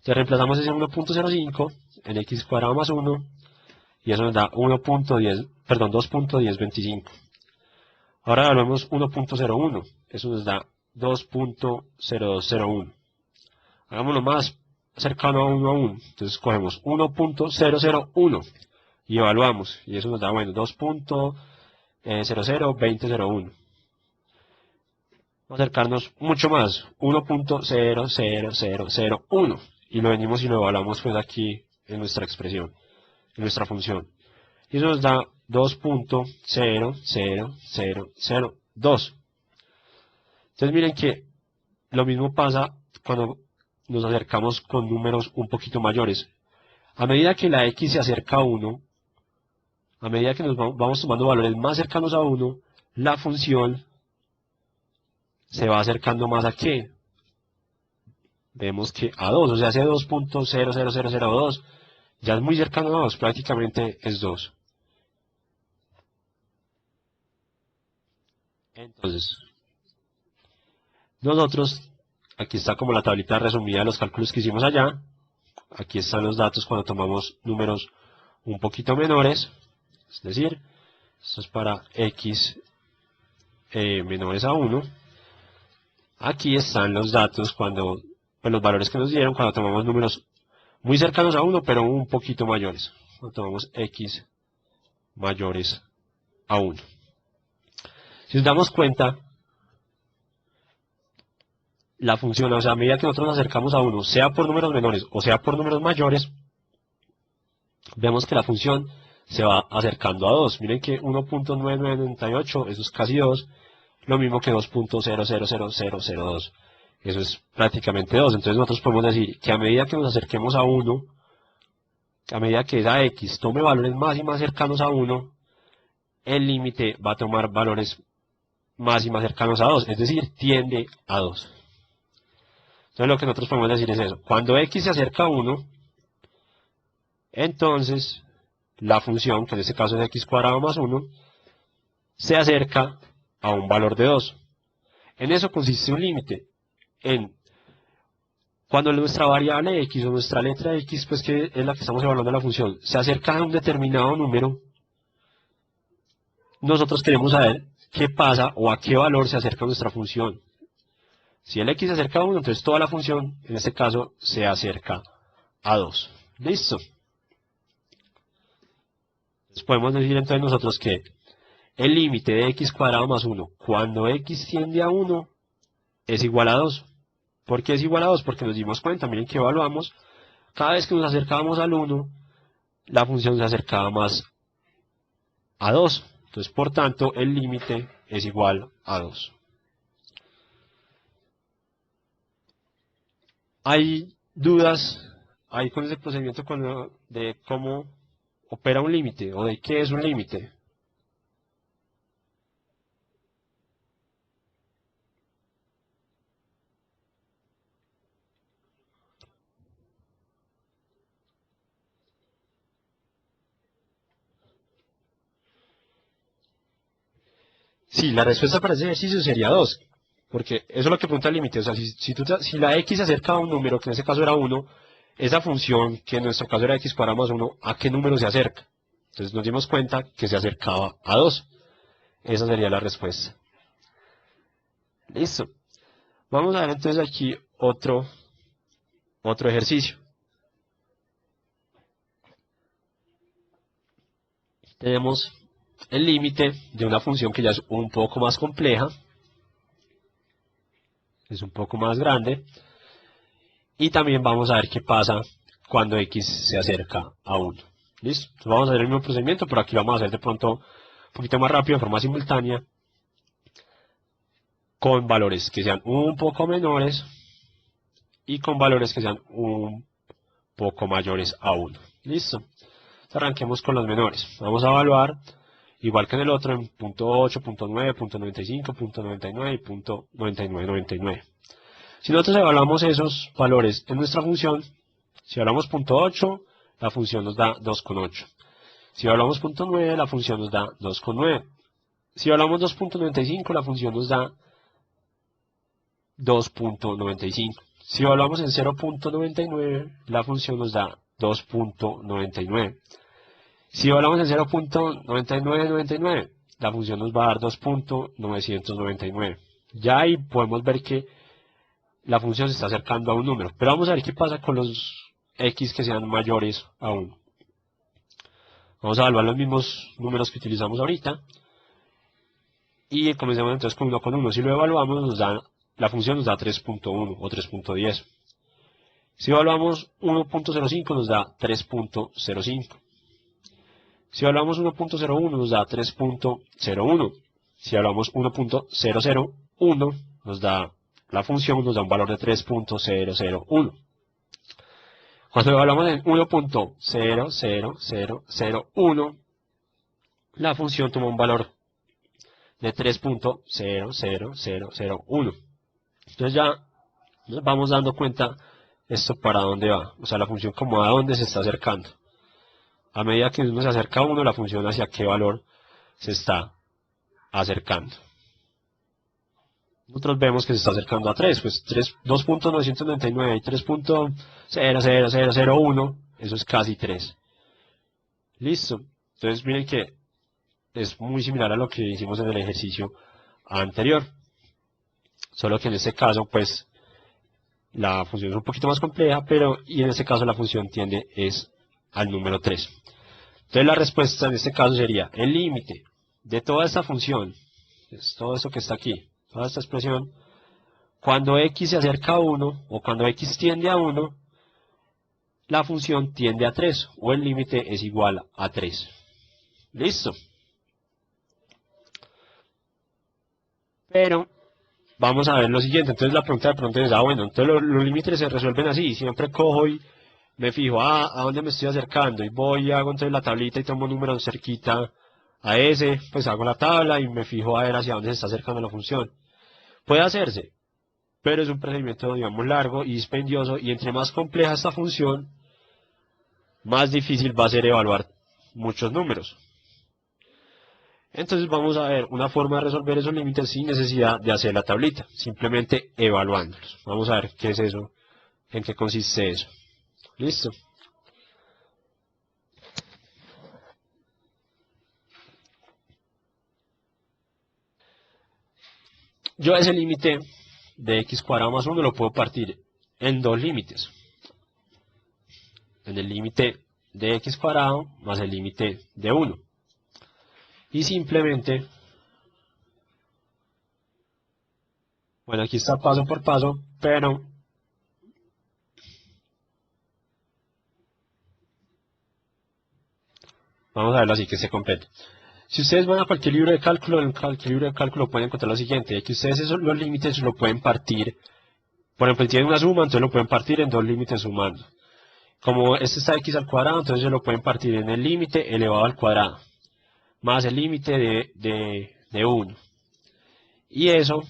S1: Ya reemplazamos ese 1.05 en x cuadrado más 1, y eso nos da 2.1025. Ahora evaluamos 1.01, eso nos da 2.0201. Hagámoslo más cercano a 1 a 1, entonces cogemos 1.001 y evaluamos, y eso nos da, bueno, 2.002001. Vamos a acercarnos mucho más, 1.00001, y lo venimos y lo evaluamos pues aquí en nuestra expresión, en nuestra función. Y eso nos da 2.00002. Entonces miren que lo mismo pasa cuando nos acercamos con números un poquito mayores. A medida que la x se acerca a 1, a medida que nos vamos tomando valores más cercanos a 1, la función se va acercando más a ¿qué? Vemos que a 2, o sea, ese 2.00002 ya es muy cercano a 2, prácticamente es 2. Entonces, nosotros, aquí está como la tablita resumida de los cálculos que hicimos allá. Aquí están los datos cuando tomamos números un poquito menores, es decir, esto es para x menores a 1. Aquí están los datos cuando, pues los valores que nos dieron cuando tomamos números muy cercanos a 1, pero un poquito mayores. Cuando tomamos x mayores a 1. Si nos damos cuenta, la función, o sea, a medida que nosotros nos acercamos a 1, sea por números menores o sea por números mayores, vemos que la función se va acercando a 2. Miren que 1.9998, eso es casi 2, lo mismo que 2.000002. Eso es prácticamente 2. Entonces nosotros podemos decir que a medida que nos acerquemos a 1, a medida que esa x tome valores más y más cercanos a 1, el límite va a tomar valores más y más cercanos a 2, es decir, tiende a 2. Entonces lo que nosotros podemos decir es eso. Cuando x se acerca a 1, entonces la función, que en este caso es x cuadrado más 1, se acerca a un valor de 2. En eso consiste un límite. En cuando nuestra variable x o nuestra letra x, pues que es la que estamos evaluando la función, se acerca a un determinado número, nosotros queremos saber qué pasa o a qué valor se acerca nuestra función. Si el x se acerca a 1, entonces toda la función, en este caso, se acerca a 2. ¿Listo? Entonces podemos decir entonces nosotros que el límite de x cuadrado más 1, cuando x tiende a 1, es igual a 2. ¿Por qué es igual a 2? Porque nos dimos cuenta, miren que evaluamos, cada vez que nos acercábamos al 1, la función se acercaba más a 2. Entonces, por tanto, el límite es igual a 2. Hay dudas ahí con ese procedimiento de cómo opera un límite o de qué es un límite. Sí, la respuesta para ese ejercicio sería 2, porque eso es lo que pregunta el límite. O sea, si la x se acerca a un número, que en este caso era 1, esa función, que en nuestro caso era x cuadrado más 1, ¿a qué número se acerca? Entonces nos dimos cuenta que se acercaba a 2. Esa sería la respuesta. Listo. Vamos a ver entonces aquí otro ejercicio. Tenemos el límite de una función que ya es un poco más compleja, es un poco más grande, y también vamos a ver qué pasa cuando x se acerca a 1. ¿Listo? Entonces vamos a hacer el mismo procedimiento, pero aquí vamos a hacer de pronto un poquito más rápido, de forma simultánea, con valores que sean un poco menores y con valores que sean un poco mayores a 1. ¿Listo? Entonces arranquemos con los menores. Vamos a evaluar, igual que en el otro, en punto .8, punto .9, punto .95, punto .99 y punto .9999. Si nosotros evaluamos esos valores en nuestra función, si evaluamos punto .8, la función nos da 2,8. Si evaluamos punto .9, la función nos da 2,9. Si evaluamos 2.95, la función nos da 2.95. Si evaluamos en 0.99, la función nos da 2.99. Si evaluamos en 0.9999, la función nos va a dar 2.999. Ya ahí podemos ver que la función se está acercando a un número. Pero vamos a ver qué pasa con los x que sean mayores a 1. Vamos a evaluar los mismos números que utilizamos ahorita. Y comencemos entonces con 1 con 1. Si lo evaluamos, la función nos da 3.1 o 3.10. Si evaluamos 1.05, nos da 3.05. Si evaluamos 1.01, nos da 3.01. Si evaluamos 1.001, la función nos da un valor de 3.001. Cuando evaluamos en 1.00001, la función toma un valor de 3.00001. Entonces ya nos vamos dando cuenta esto para dónde va. O sea, la función como a dónde se está acercando. A medida que uno se acerca a 1, la función hacia qué valor se está acercando. Nosotros vemos que se está acercando a 3, pues 2.999 y 3.00001, eso es casi 3. Listo. Entonces miren que es muy similar a lo que hicimos en el ejercicio anterior. Solo que en este caso, pues, la función es un poquito más compleja, y en este caso la función tiende al número 3. Entonces la respuesta en este caso sería el límite de toda esta función, es todo esto que está aquí, toda esta expresión, cuando x se acerca a 1 o cuando x tiende a 1, la función tiende a 3 o el límite es igual a 3. ¿Listo? Pero vamos a ver lo siguiente. Entonces la pregunta de pronto es, bueno, entonces los límites se resuelven así. Siempre cojo y me fijo, a dónde me estoy acercando. Y voy y hago entonces la tablita y tomo números cerquita a ese. Pues hago la tabla y me fijo a ver hacia dónde se está acercando la función. Puede hacerse. pero es un procedimiento, digamos, largo y dispendioso, y entre más compleja esta función, más difícil va a ser evaluar muchos números. Entonces vamos a ver una forma de resolver esos límites sin necesidad de hacer la tablita, simplemente evaluándolos. Vamos a ver qué es eso, en qué consiste eso. ¿Listo? Yo ese límite de x cuadrado más 1 lo puedo partir en dos límites. En el límite de x cuadrado más el límite de 1. Y simplemente, bueno, aquí está paso por paso, pero vamos a verlo así que se complete. Si ustedes van a cualquier libro de cálculo, en cualquier libro de cálculo pueden encontrar lo siguiente, de que ustedes los límites lo pueden partir, por ejemplo, si tienen una suma, entonces lo pueden partir en dos límites sumando. Como este está x al cuadrado, entonces lo pueden partir en el límite elevado al cuadrado, más el límite de 1. Y eso,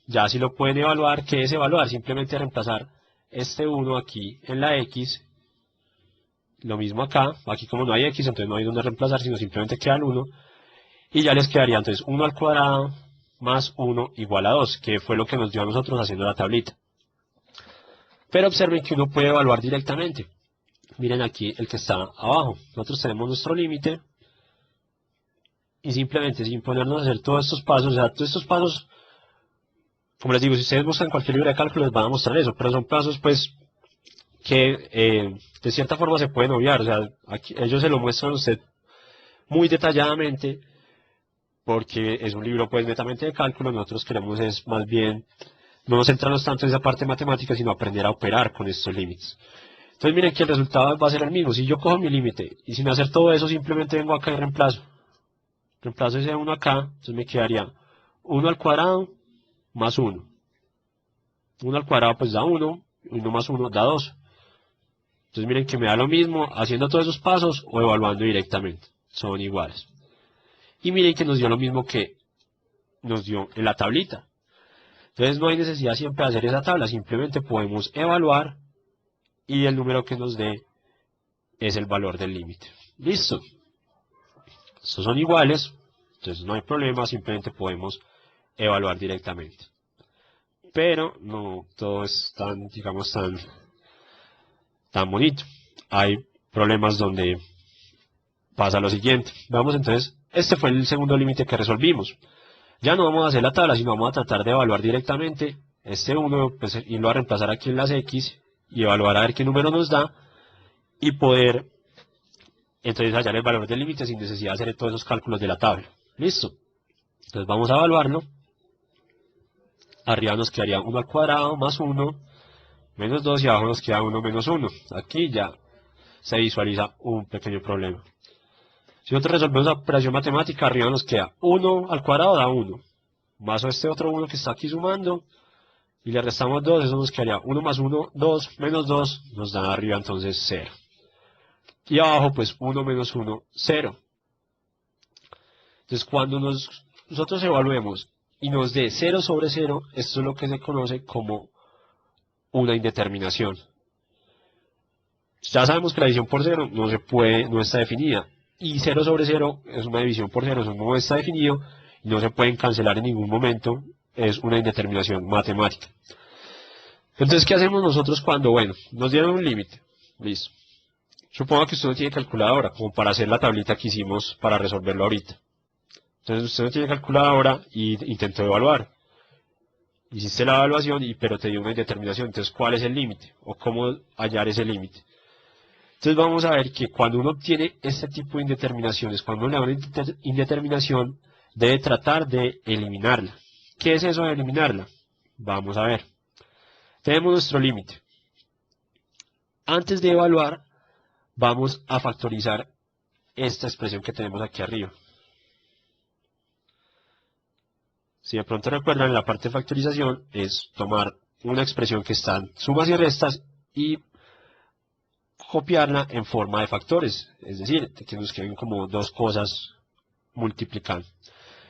S1: ya si lo pueden evaluar, ¿qué es evaluar? Simplemente reemplazar este 1 aquí en la x, lo mismo acá, aquí como no hay x, entonces no hay donde reemplazar, sino simplemente queda el 1, y ya les quedaría entonces 1 al cuadrado más 1 igual a 2, que fue lo que nos dio a nosotros haciendo la tablita. Pero observen que uno puede evaluar directamente. Miren aquí el que está abajo. Nosotros tenemos nuestro límite, y simplemente sin ponernos a hacer todos estos pasos, o sea, todos estos pasos, como les digo, si ustedes buscan cualquier libro de cálculo les van a mostrar eso, pero son pasos pues que de cierta forma se pueden obviar, o sea, aquí, ellos se lo muestran a usted muy detalladamente, porque es un libro pues netamente de cálculo. Nosotros queremos es más bien no centrarnos tanto en esa parte matemática, sino aprender a operar con estos límites. Entonces miren que el resultado va a ser el mismo. Si yo cojo mi límite y sin hacer todo eso simplemente vengo acá y reemplazo ese 1 acá, entonces me quedaría 1 al cuadrado más 1. 1 al cuadrado pues da 1, 1 más 1 da 2. Entonces miren que me da lo mismo haciendo todos esos pasos o evaluando directamente. Son iguales. Y miren que nos dio lo mismo que nos dio en la tablita. Entonces no hay necesidad siempre de hacer esa tabla, simplemente podemos evaluar y el número que nos dé es el valor del límite. Listo. Estos son iguales, entonces no hay problema, simplemente podemos evaluar directamente. Pero no todo es tan, digamos, tan bonito. Hay problemas donde pasa lo siguiente. Vamos entonces, este fue el segundo límite que resolvimos. Ya no vamos a hacer la tabla, sino vamos a tratar de evaluar directamente este 1, pues irlo a reemplazar aquí en las x y evaluar a ver qué número nos da y poder entonces hallar el valor del límite sin necesidad de hacer todos esos cálculos de la tabla. ¿Listo? Entonces vamos a evaluarlo. Arriba nos quedaría 1 al cuadrado más 1 menos 2 y abajo nos queda 1 menos 1. Aquí ya se visualiza un pequeño problema. Si nosotros resolvemos la operación matemática, arriba nos queda 1 al cuadrado da 1, más este otro 1 que está aquí sumando, y le restamos 2, eso nos quedaría 1 más 1, 2, menos 2, nos da arriba entonces 0. Y abajo pues 1 menos 1, 0. Entonces cuando nosotros evaluemos y nos dé 0 sobre 0, esto es lo que se conoce como una indeterminación. Ya sabemos que la división por 0 no está definida. Y 0 sobre 0 es una división por 0, eso no está definido y no se pueden cancelar en ningún momento, es una indeterminación matemática. Entonces, ¿qué hacemos nosotros cuando, bueno, nos dieron un límite? Listo. Supongo que usted no tiene calculadora, como para hacer la tablita que hicimos para resolverlo ahorita. Entonces, usted no tiene calculadora y intentó evaluar. Hiciste la evaluación, pero te dio una indeterminación. Entonces, ¿cuál es el límite? ¿O cómo hallar ese límite? Entonces vamos a ver que cuando uno obtiene este tipo de indeterminaciones, cuando uno le da una indeterminación, debe tratar de eliminarla. ¿Qué es eso de eliminarla? Vamos a ver. Tenemos nuestro límite. Antes de evaluar, vamos a factorizar esta expresión que tenemos aquí arriba. Si de pronto recuerdan, la parte de factorización es tomar una expresión que está en sumas y restas y copiarla en forma de factores, es decir, que nos queden como dos cosas multiplicando.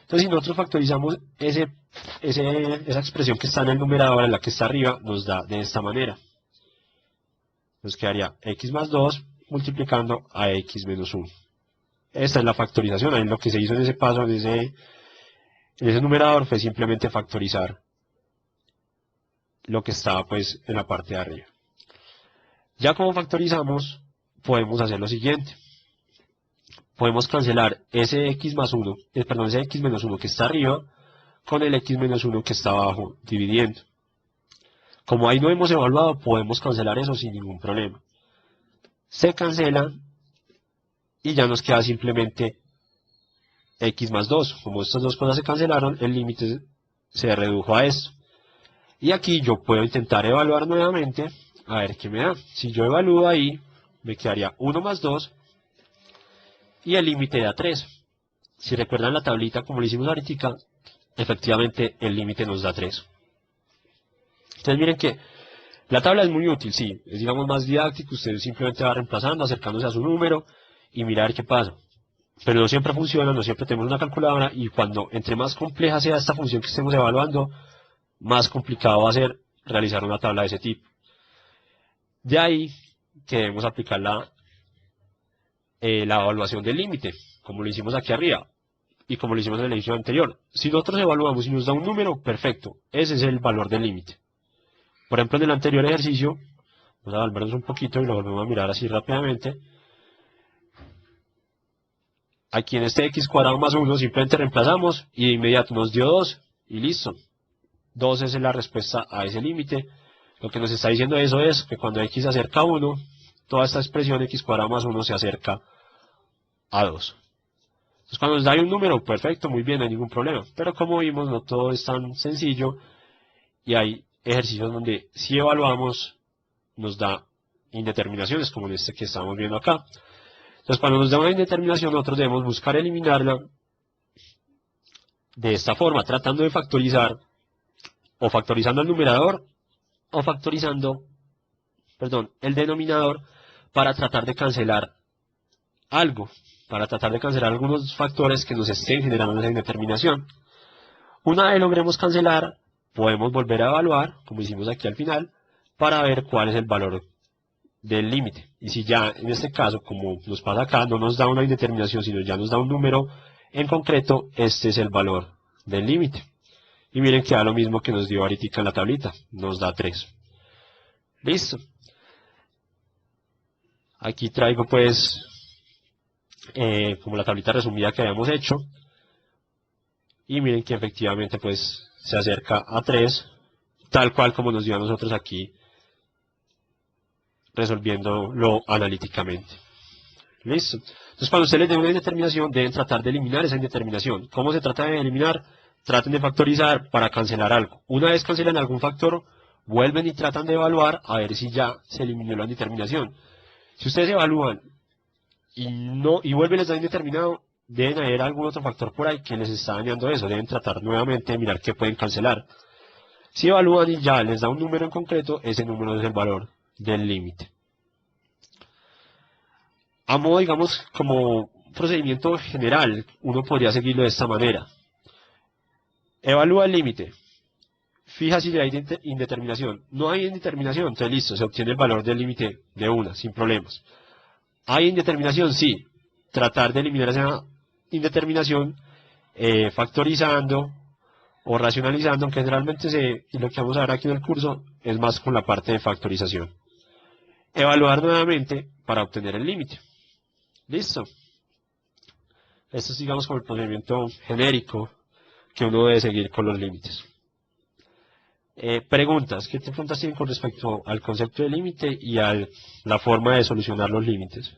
S1: Entonces Entonces, si nosotros factorizamos esa expresión que está en el numerador, en la que está arriba, nos da de esta manera. Nos quedaría x más 2 multiplicando a x menos 1. Esta es la factorización. Ahí lo que se hizo en ese paso, en ese numerador, fue simplemente factorizar lo que estaba pues en la parte de arriba. Ya como factorizamos, podemos hacer lo siguiente. Podemos cancelar ese x más 1, perdón, ese x menos 1 que está arriba con el x menos 1 que está abajo, dividiendo. Como ahí no hemos evaluado, podemos cancelar eso sin ningún problema. Se cancela y ya nos queda simplemente x más 2. Como estas dos cosas se cancelaron, el límite se redujo a esto. Y aquí yo puedo intentar evaluar nuevamente, a ver qué me da. Si yo evalúo ahí, me quedaría 1 más 2 y el límite da 3. Si recuerdan la tablita como lo hicimos ahorita, efectivamente el límite nos da 3. Entonces miren que la tabla es muy útil, sí, es digamos más didáctico, usted simplemente va reemplazando, acercándose a su número y mirar qué pasa. Pero no siempre funciona, no siempre tenemos una calculadora y cuando entre más compleja sea esta función que estemos evaluando, más complicado va a ser realizar una tabla de ese tipo. De ahí que debemos aplicar la evaluación del límite, como lo hicimos aquí arriba y como lo hicimos en el ejercicio anterior. Si nosotros evaluamos y nos da un número, perfecto, ese es el valor del límite. Por ejemplo, en el anterior ejercicio, vamos a volvernos un poquito y lo volvemos a mirar así rápidamente. Aquí en este x cuadrado más 1 simplemente reemplazamos y de inmediato nos dio 2 y listo. 2 es la respuesta a ese límite. Lo que nos está diciendo eso es que cuando x se acerca a 1, toda esta expresión x cuadrado más 1 se acerca a 2. Entonces cuando nos da ahí un número, perfecto, muy bien, no hay ningún problema. Pero como vimos, no todo es tan sencillo y hay ejercicios donde si evaluamos nos da indeterminaciones, como en este que estamos viendo acá. Entonces cuando nos da una indeterminación, nosotros debemos buscar eliminarla de esta forma, tratando de factorizar o factorizando el numerador o factorizando, perdón, el denominador para tratar de cancelar algo, para tratar de cancelar algunos factores que nos estén generando esa indeterminación. Una vez logremos cancelar, podemos volver a evaluar, como hicimos aquí al final, para ver cuál es el valor del límite. Y si ya en este caso, como nos pasa acá, no nos da una indeterminación, sino ya nos da un número en concreto, este es el valor del límite. Y miren que da lo mismo que nos dio ahorita en la tablita, nos da 3. Listo. Aquí traigo pues como la tablita resumida que habíamos hecho. Y miren que efectivamente pues se acerca a 3, tal cual como nos dio a nosotros aquí, resolviéndolo analíticamente. Listo. Entonces cuando ustedes les den una indeterminación, deben tratar de eliminar esa indeterminación. ¿Cómo se trata de eliminar? Traten de factorizar para cancelar algo. Una vez cancelan algún factor, vuelven y tratan de evaluar a ver si ya se eliminó la indeterminación. Si ustedes evalúan y vuelven y les da indeterminado, deben haber algún otro factor por ahí que les está dañando eso. Deben tratar nuevamente de mirar qué pueden cancelar. Si evalúan y ya les da un número en concreto, ese número es el valor del límite. A modo, digamos, como procedimiento general, uno podría seguirlo de esta manera. Evalúa el límite. Fija si hay indeterminación. No hay indeterminación, entonces listo, se obtiene el valor del límite de una, sin problemas. ¿Hay indeterminación? Sí. Tratar de eliminar esa indeterminación factorizando o racionalizando, aunque generalmente y lo que vamos a ver aquí en el curso es más con la parte de factorización. Evaluar nuevamente para obtener el límite. Listo. Esto es, digamos, como el procedimiento genérico que uno debe seguir con los límites. Preguntas. ¿Qué preguntas tienen con respecto al concepto de límite y a la forma de solucionar los límites?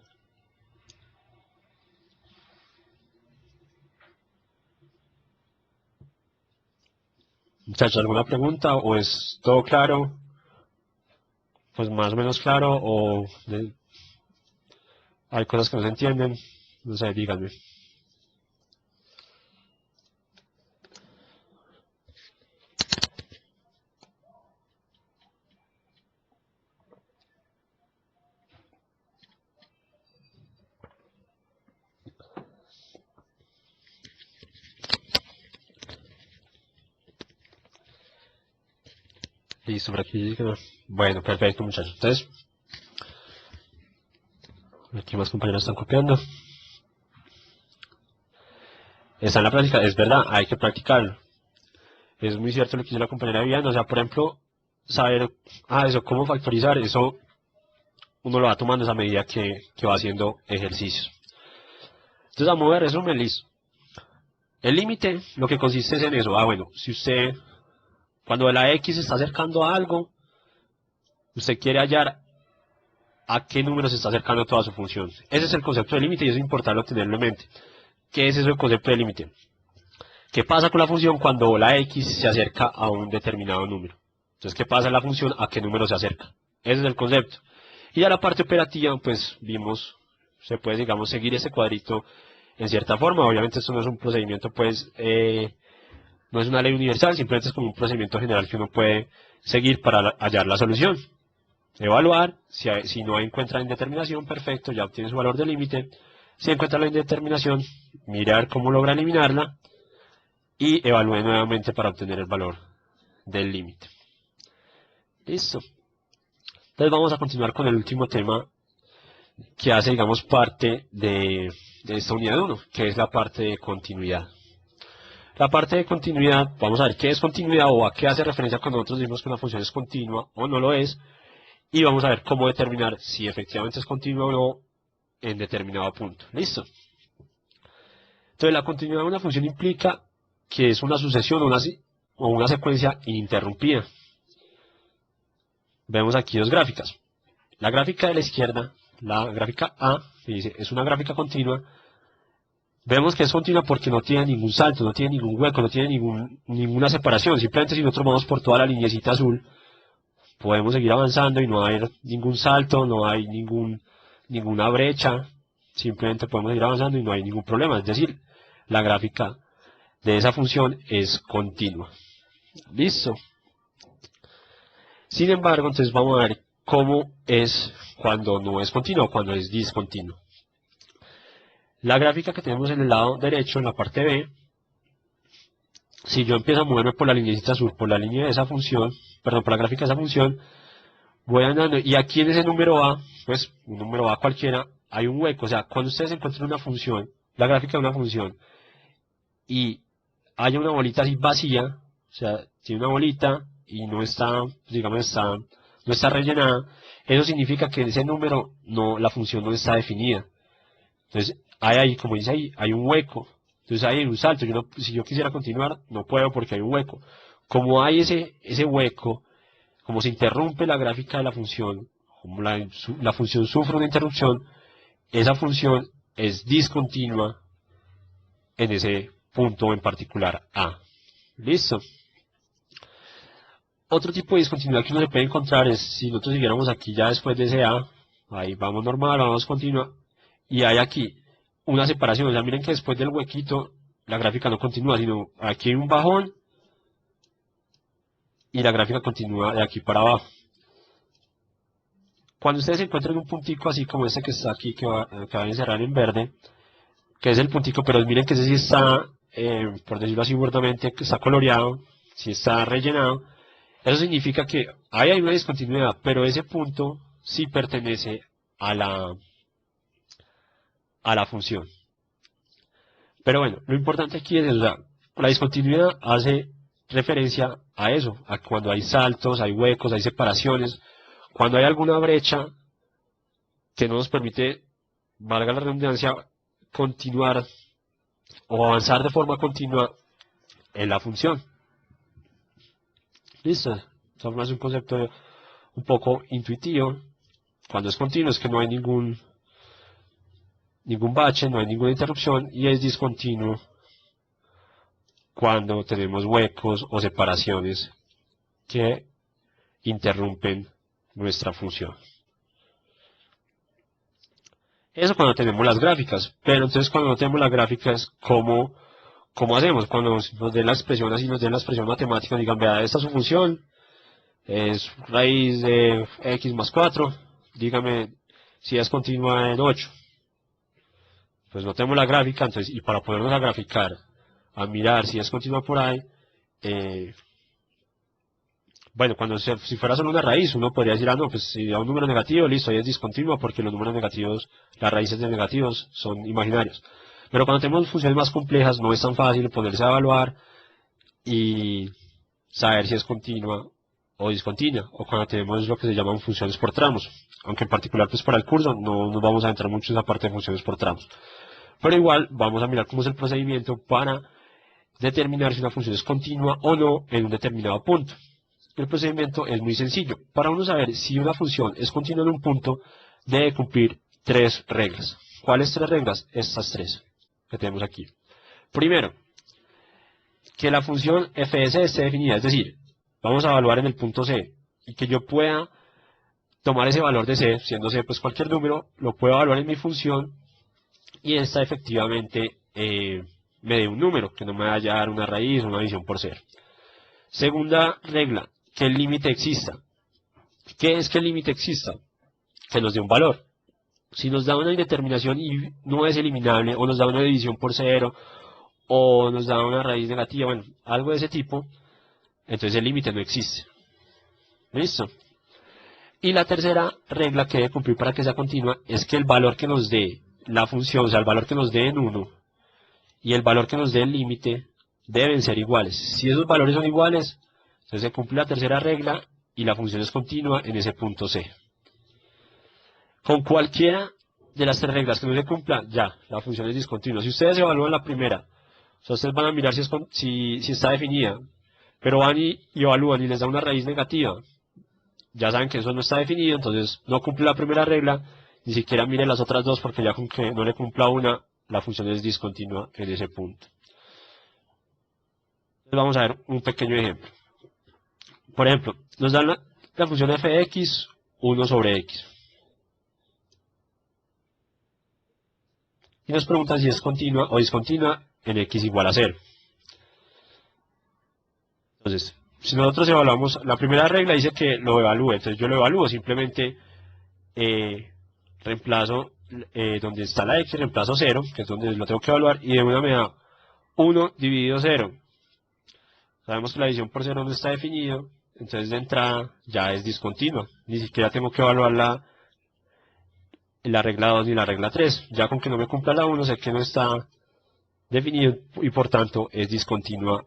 S1: Muchachos, ¿alguna pregunta o es todo claro? Pues más o menos claro o hay cosas que no se entienden. No sé, díganme. Listo, por aquí. Bueno, perfecto, muchachos. Entonces, aquí más compañeros están copiando. Está en la práctica, es verdad, hay que practicarlo. Es muy cierto lo que dice la compañera Viviana. O sea, por ejemplo, saber, eso, cómo factorizar, eso uno lo va tomando esa medida que va haciendo ejercicios. Entonces, a mover resumen, listo. El límite, lo que consiste es en eso. Bueno, si usted, cuando la X se está acercando a algo, usted quiere hallar a qué número se está acercando toda su función. Ese es el concepto de límite y es importante tenerlo en mente. ¿Qué es eso el concepto de límite? ¿Qué pasa con la función cuando la X se acerca a un determinado número? Entonces, ¿qué pasa en la función? ¿A qué número se acerca? Ese es el concepto. Y a la parte operativa, pues vimos, se puede, digamos, seguir ese cuadrito en cierta forma. Obviamente esto no es un procedimiento, pues, no es una ley universal, simplemente es como un procedimiento general que uno puede seguir para hallar la solución. Evaluar, si no encuentra indeterminación, perfecto, ya obtiene su valor de límite. Si encuentra la indeterminación, mirar cómo logra eliminarla y evalúe nuevamente para obtener el valor del límite. Listo. Entonces vamos a continuar con el último tema que hace, digamos, parte de esta unidad 1, que es la parte de continuidad. La parte de continuidad, vamos a ver qué es continuidad o a qué hace referencia cuando nosotros decimos que una función es continua o no lo es, y vamos a ver cómo determinar si efectivamente es continua o no en determinado punto. ¿Listo? Entonces la continuidad de una función implica que es una sucesión o una secuencia ininterrumpida. Vemos aquí dos gráficas. La gráfica de la izquierda, la gráfica A, que dice es una gráfica continua. Vemos que es continua porque no tiene ningún salto, no tiene ningún hueco, no tiene ninguna separación. Simplemente si nosotros vamos por toda la lineecita azul, podemos seguir avanzando y no hay ningún salto, no hay ninguna brecha. Simplemente podemos seguir avanzando y no hay ningún problema. Es decir, la gráfica de esa función es continua. Listo. Sin embargo, entonces vamos a ver cómo es cuando no es continuo o cuando es discontinuo. La gráfica que tenemos en el lado derecho, en la parte B, si yo empiezo a moverme por la lineecita azul, por la línea de esa función, perdón, por la gráfica de esa función, voy andando, y aquí en ese número A, pues un número A cualquiera, hay un hueco. O sea, cuando ustedes encuentren una función, la gráfica de una función, y haya una bolita así vacía, o sea, tiene una bolita y no está, digamos, no está rellenada, eso significa que en ese número la función no está definida. Entonces, hay ahí, como dice ahí, hay un hueco. Entonces ahí hay un salto. Si yo quisiera continuar, no puedo porque hay un hueco. Como hay ese hueco, como se interrumpe la gráfica de la función, como la función sufre una interrupción, esa función es discontinua en ese punto en particular A. ¿Listo? Otro tipo de discontinuidad que uno se puede encontrar es si nosotros siguiéramos aquí ya después de ese A, ahí vamos normal, vamos continua, y hay aquí una separación. O sea, miren que después del huequito la gráfica no continúa, sino aquí hay un bajón y la gráfica continúa de aquí para abajo. Cuando ustedes encuentren un puntico así como este que está aquí, que va a encerrar en verde, que es el puntico, pero miren que ese sí está, por decirlo así burdamente, que está coloreado, sí está rellenado. Eso significa que ahí hay una discontinuidad, pero ese punto sí pertenece a la función. Pero bueno, lo importante aquí es, o sea, la discontinuidad hace referencia a eso, a cuando hay saltos, hay huecos, hay separaciones, cuando hay alguna brecha que no nos permite, valga la redundancia, continuar o avanzar de forma continua en la función. Listo, eso es un concepto un poco intuitivo. Cuando es continuo es que no hay ningún bache, no hay ninguna interrupción, y es discontinuo cuando tenemos huecos o separaciones que interrumpen nuestra función. Eso cuando tenemos las gráficas, pero entonces cuando no tenemos las gráficas, ¿cómo hacemos? Cuando nos den la expresión así, nos den la expresión matemática, digan, vea, esta es su función, es raíz de x más 4, dígame si es continua en 8. Pues no tenemos la gráfica, entonces, y para podernos a graficar, a mirar si es continua por ahí, bueno, si fuera solo una raíz, uno podría decir, ah, no, pues si da un número negativo, listo, ahí es discontinuo porque los números negativos, las raíces de negativos son imaginarios. Pero cuando tenemos funciones más complejas, no es tan fácil ponerse a evaluar y saber si es continua o discontinua, o cuando tenemos lo que se llaman funciones por tramos. Aunque en particular, pues para el curso, no nos vamos a entrar mucho en esa parte de funciones por tramos. Pero igual, vamos a mirar cómo es el procedimiento para determinar si una función es continua o no en un determinado punto. El procedimiento es muy sencillo. Para uno saber si una función es continua en un punto, debe cumplir tres reglas. ¿Cuáles tres reglas? Estas tres que tenemos aquí. Primero, que la función fs esté definida, es decir, vamos a evaluar en el punto C, y que yo pueda tomar ese valor de C, siendo C pues cualquier número, lo puedo evaluar en mi función, y esta efectivamente me dé un número, que no me vaya a dar una raíz o una división por cero. Segunda regla, que el límite exista. ¿Qué es que el límite exista? Que nos dé un valor. Si nos da una indeterminación y no es eliminable, o nos da una división por cero, o nos da una raíz negativa, bueno, algo de ese tipo, entonces el límite no existe. ¿Listo? Y la tercera regla que debe cumplir para que sea continua es que el valor que nos dé la función, o sea, el valor que nos dé en 1 y el valor que nos dé el límite deben ser iguales. Si esos valores son iguales, entonces se cumple la tercera regla y la función es continua en ese punto C. Con cualquiera de las tres reglas que no se cumplan, ya, la función es discontinua. Si ustedes evalúan la primera, o sea, ustedes van a mirar si está definida, pero van y evalúan y les da una raíz negativa, ya saben que eso no está definido, entonces no cumple la primera regla, ni siquiera mire las otras dos porque ya con que no le cumpla una, la función es discontinua en ese punto. Entonces vamos a ver un pequeño ejemplo. Por ejemplo, nos dan la función f de x, 1 sobre x. Y nos preguntan si es continua o discontinua en x igual a 0. Entonces, si nosotros evaluamos, la primera regla dice que lo evalúe, entonces yo lo evalúo, simplemente reemplazo donde está la x, reemplazo 0, que es donde lo tengo que evaluar, y de una me da 1 dividido 0. Sabemos que la división por 0 no está definido, entonces de entrada ya es discontinua, ni siquiera tengo que evaluar la regla 2 ni la regla 3, ya con que no me cumpla la 1 sé que no está definido y por tanto es discontinua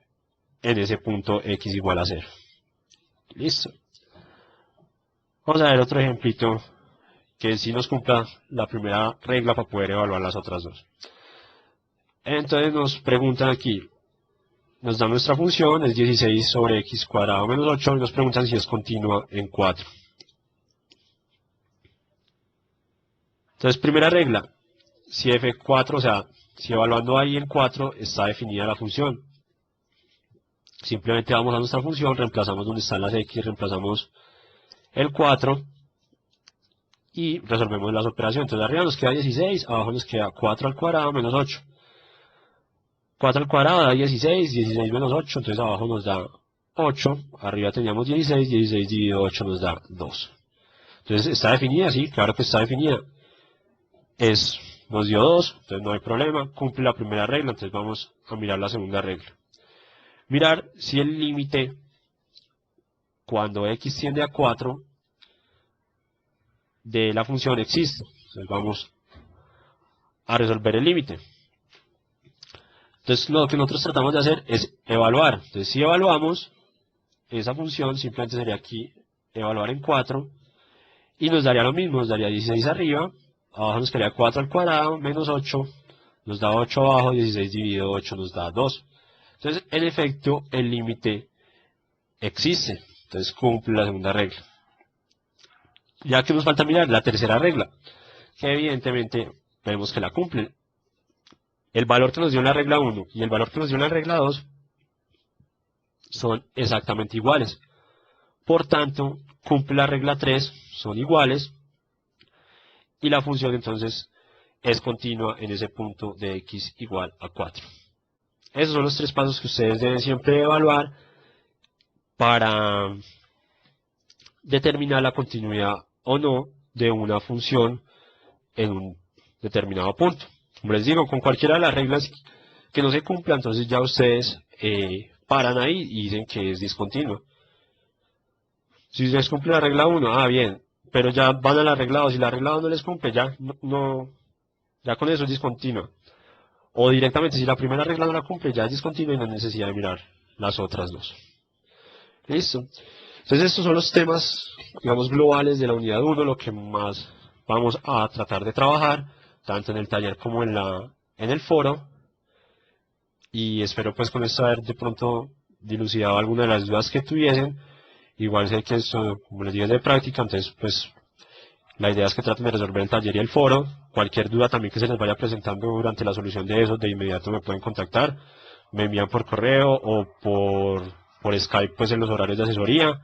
S1: en ese punto x igual a 0. Listo. Vamos a ver otro ejemplito que sí nos cumpla la primera regla para poder evaluar las otras dos. Entonces nos preguntan aquí, nos dan nuestra función, es 16 sobre x cuadrado menos 8, y nos preguntan si es continua en 4. Entonces, primera regla, si f4, o sea, si evaluando ahí en 4 está definida la función. Simplemente vamos a nuestra función, reemplazamos donde están las x, reemplazamos el 4 y resolvemos las operaciones. Entonces arriba nos queda 16, abajo nos queda 4 al cuadrado menos 8. 4 al cuadrado da 16, 16 menos 8, entonces abajo nos da 8, arriba teníamos 16, 16 dividido 8 nos da 2. Entonces está definida, sí, claro que está definida. Nos dio 2, entonces no hay problema, cumple la primera regla, entonces vamos a mirar la segunda regla. Mirar si el límite, cuando x tiende a 4, de la función existe. Entonces vamos a resolver el límite. Entonces lo que nosotros tratamos de hacer es evaluar. Entonces si evaluamos esa función, simplemente sería aquí evaluar en 4 y nos daría lo mismo, nos daría 16 arriba, abajo nos quedaría 4 al cuadrado menos 8, nos da 8 abajo, 16 dividido 8 nos da 2. Entonces en efecto el límite existe, entonces cumple la segunda regla. Ya que nos falta mirar la tercera regla, que evidentemente vemos que la cumple. El valor que nos dio en la regla 1 y el valor que nos dio en la regla 2 son exactamente iguales. Por tanto, cumple la regla 3, son iguales, y la función entonces es continua en ese punto de x igual a 4. Esos son los tres pasos que ustedes deben siempre evaluar para determinar la continuidad o no de una función en un determinado punto. Como les digo, con cualquiera de las reglas que no se cumplan, entonces ya ustedes paran ahí y dicen que es discontinua. Si les cumple la regla 1, bien, pero ya van a la regla 2, si la regla 2 no les cumple, ya ya con eso es discontinua. O directamente, si la primera regla no la cumple, ya es discontinua y no hay necesidad de mirar las otras dos. Listo. Entonces estos son los temas, digamos, globales de la unidad 1, lo que más vamos a tratar de trabajar, tanto en el taller como en el foro. Y espero pues con esto haber de pronto dilucidado alguna de las dudas que tuviesen. Igual sé que esto, como les digo, es de práctica, entonces pues la idea es que traten de resolver el taller y el foro. Cualquier duda también que se les vaya presentando durante la solución de eso, de inmediato me pueden contactar. Me envían por correo o por Skype pues en los horarios de asesoría.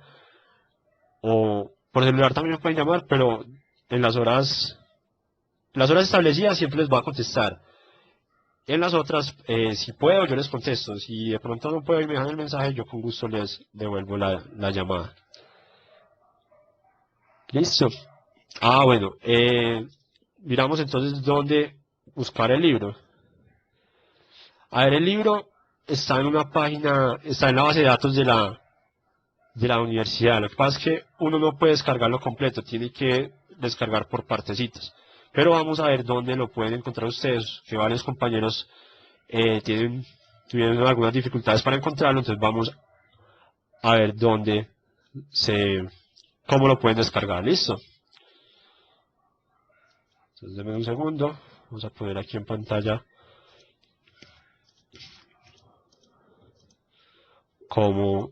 S1: O por celular también me pueden llamar, pero en las horas establecidas siempre les voy a contestar. En las otras, si puedo, yo les contesto. Si de pronto no puedo y me dejan el mensaje, yo con gusto les devuelvo la llamada. Listo. Bueno, miramos entonces dónde buscar el libro. A ver, el libro está en una página, está en la base de datos de la universidad. Lo que pasa es que uno no puede descargarlo completo, tiene que descargar por partecitas. Pero vamos a ver dónde lo pueden encontrar ustedes, que varios compañeros tuvieron algunas dificultades para encontrarlo, entonces vamos a ver cómo lo pueden descargar. ¿Listo? Entonces denme un segundo, vamos a poner aquí en pantalla cómo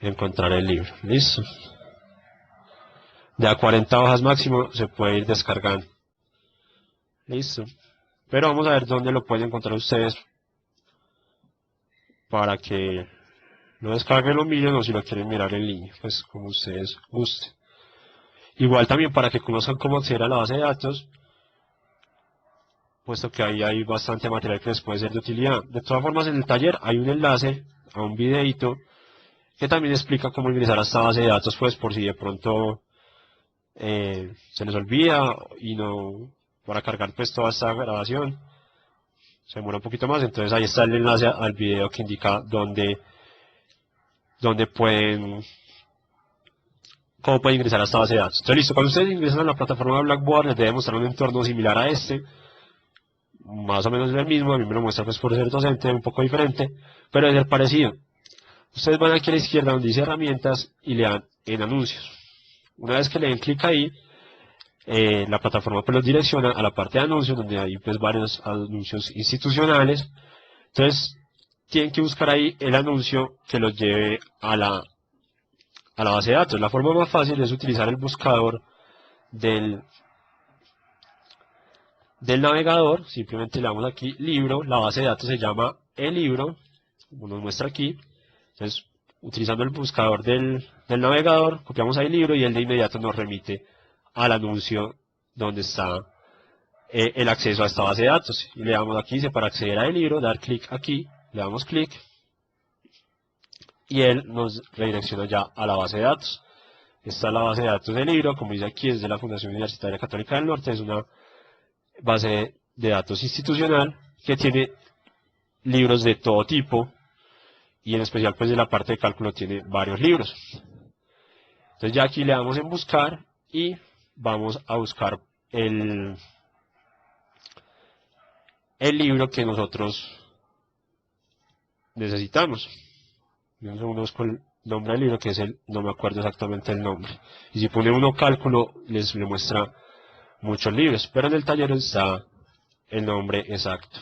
S1: encontrar el libro. ¿Listo? De a 40 hojas máximo se puede ir descargando. ¿Listo? Pero vamos a ver dónde lo pueden encontrar ustedes para que lo descarguen, lo miren o si lo quieren mirar en línea, pues como ustedes gusten. Igual también para que conozcan cómo acceder a la base de datos, puesto que ahí hay bastante material que les puede ser de utilidad. De todas formas, en el taller hay un enlace a un videito que también explica cómo ingresar a esta base de datos, pues por si de pronto se les olvida y no para cargar pues toda esta grabación se demora un poquito más. Entonces ahí está el enlace al video que indica dónde cómo pueden ingresar a esta base de datos. Entonces listo, cuando ustedes ingresan a la plataforma de Blackboard les debe mostrar un entorno similar a este, más o menos es el mismo. A mí me lo muestra pues por ser docente un poco diferente, pero es el parecido. Ustedes van aquí a la izquierda donde dice herramientas y le dan en anuncios. Una vez que le den clic ahí, la plataforma pues los direcciona a la parte de anuncios, donde hay pues varios anuncios institucionales. Entonces tienen que buscar ahí el anuncio que los lleve a la base de datos. La forma más fácil es utilizar el buscador del navegador. Simplemente le damos aquí libro, la base de datos se llama el libro, como nos muestra aquí. Entonces, utilizando el buscador del navegador, copiamos ahí el libro y él de inmediato nos remite al anuncio donde está el acceso a esta base de datos. Y le damos aquí, dice para acceder al libro, dar clic aquí, le damos clic y él nos redirecciona ya a la base de datos. Esta es la base de datos del libro, como dice aquí, es de la Fundación Universitaria Católica del Norte, es una base de datos institucional que tiene libros de todo tipo y en especial pues de la parte de cálculo tiene varios libros. Entonces ya aquí le damos en buscar y vamos a buscar el libro que nosotros necesitamos. Uno con el nombre del libro que es no me acuerdo exactamente el nombre. Y si pone uno cálculo le muestra muchos libros, pero en el taller está el nombre exacto.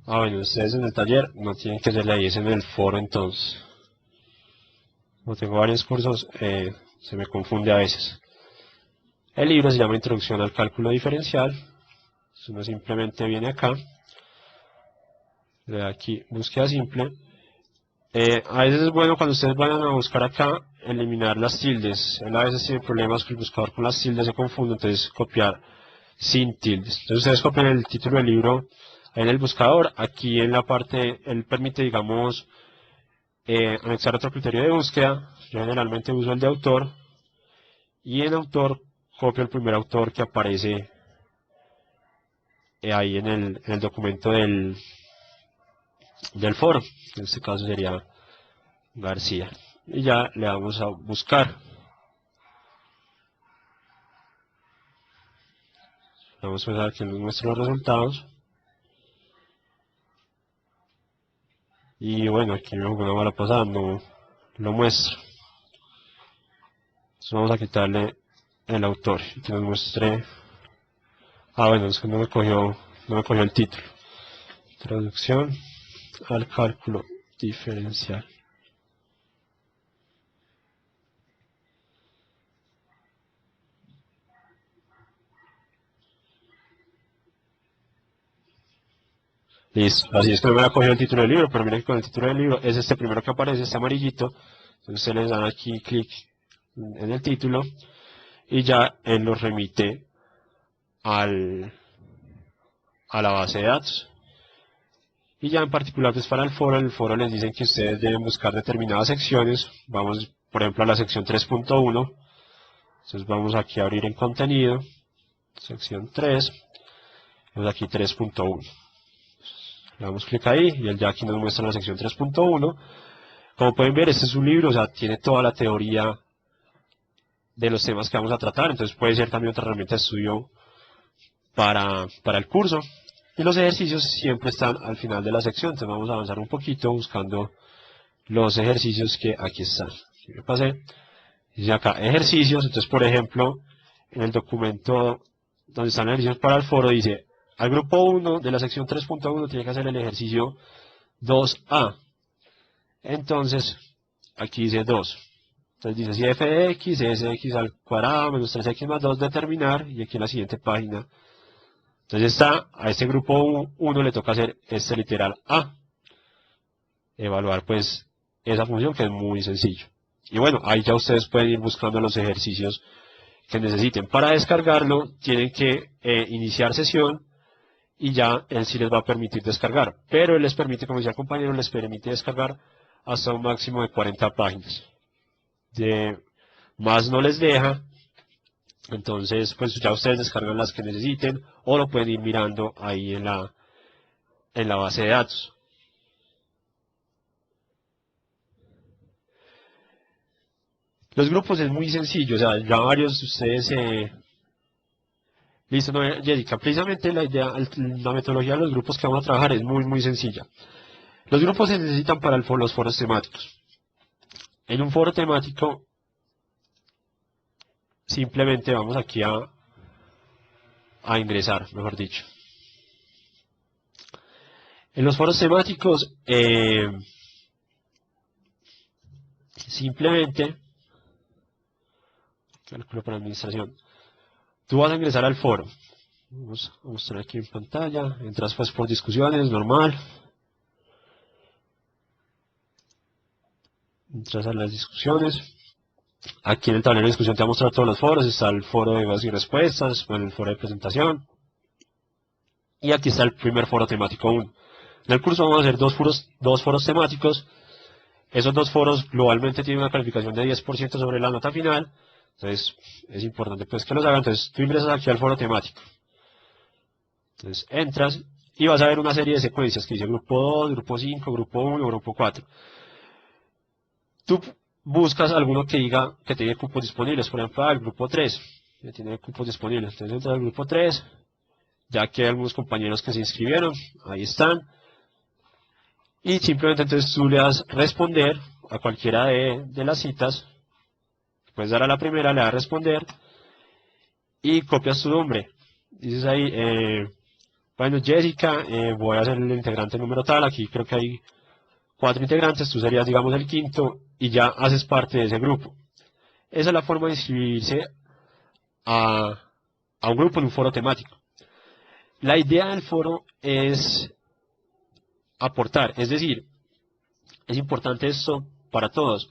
S1: Bueno, ustedes en el taller no tienen que hacerle ahí, es en el foro entonces. Como tengo varios cursos, se me confunde a veces. El libro se llama Introducción al Cálculo Diferencial. Uno simplemente viene acá, le da aquí búsqueda simple. A veces es bueno cuando ustedes vayan a buscar acá, eliminar las tildes. Él a veces tiene problemas con el buscador con las tildes, se confunde, entonces copiar sin tildes. Entonces ustedes copian el título del libro en el buscador. Aquí en la parte, él permite, digamos, anexar otro criterio de búsqueda. Yo generalmente uso el de autor. Y en autor copio el primer autor que aparece ahí en el documento del foro. En este caso sería García. Y ya le vamos a buscar. Vamos a ver que nos muestra los resultados. Y bueno, aquí me jugó una mala pasada, no lo muestra. Entonces vamos a quitarle el autor y que nos muestre. Ah, bueno, es que no me cogió el título. Traducción al cálculo diferencial. Listo, así es que no me ha cogido el título del libro, pero miren que con el título del libro es este primero que aparece, este amarillito. Entonces ustedes les dan aquí clic en el título y ya él los remite al, a la base de datos. Y ya en particular pues para el foro les dicen que ustedes deben buscar determinadas secciones. Vamos por ejemplo a la sección 3.1. Entonces vamos aquí a abrir en contenido, sección 3, vamos aquí 3.1. Le damos clic ahí y él ya aquí nos muestra la sección 3.1. Como pueden ver, este es un libro, o sea, tiene toda la teoría de los temas que vamos a tratar, entonces puede ser también otra herramienta de estudio para el curso. Y los ejercicios siempre están al final de la sección, entonces vamos a avanzar un poquito buscando los ejercicios que aquí están. Aquí me pasé, dice acá ejercicios, entonces por ejemplo, en el documento donde están los ejercicios para el foro, dice, al grupo 1 de la sección 3.1 tiene que hacer el ejercicio 2A. Entonces, aquí dice 2. Entonces dice si f de x es x al cuadrado menos 3x más 2 determinar, y aquí en la siguiente página. Entonces a este grupo 1 le toca hacer este literal A. Evaluar pues esa función que es muy sencillo. Y bueno, ahí ya ustedes pueden ir buscando los ejercicios que necesiten. Para descargarlo tienen que iniciar sesión y ya él sí les va a permitir descargar. Pero él les permite, como decía el compañero, les permite descargar hasta un máximo de 40 páginas. De más no les deja, entonces pues ya ustedes descargan las que necesiten o lo pueden ir mirando ahí en la base de datos. Los grupos es muy sencillo, o sea, ya varios de ustedes, listo, no, Jessica, precisamente la metodología de los grupos que vamos a trabajar es muy sencilla. Los grupos se necesitan para los foros temáticos. En un foro temático, simplemente vamos aquí a ingresar, mejor dicho. En los foros temáticos, simplemente, cálculo para administración, tú vas a ingresar al foro. Vamos a mostrar aquí en pantalla, entras pues por discusiones, normal. Entras a las discusiones. Aquí en el tablero de discusión te va a mostrar todos los foros, está el foro de dudas y respuestas, bueno, el foro de presentación. Y aquí está el primer foro temático 1. En el curso vamos a hacer dos foros temáticos. Esos dos foros globalmente tienen una calificación de 10% sobre la nota final. Entonces es importante pues que los hagan. Entonces tú ingresas aquí al foro temático. Entonces entras y vas a ver una serie de secuencias que dice grupo 2, grupo 5, grupo 1, grupo 4. Tú buscas alguno que diga que tiene cupos disponibles, por ejemplo, el grupo 3, que tiene cupos disponibles. Entonces entras al grupo 3, ya que hay algunos compañeros que se inscribieron, ahí están. Y simplemente entonces tú le das responder a cualquiera de las citas. Puedes dar a la primera, le das responder y copias tu nombre. Dices ahí, bueno, Jessica, voy a ser el integrante número tal, aquí creo que hay 4 integrantes, tú serías, digamos, el quinto y ya haces parte de ese grupo. Esa es la forma de inscribirse a un grupo en un foro temático. La idea del foro es aportar, es decir, es importante esto para todos.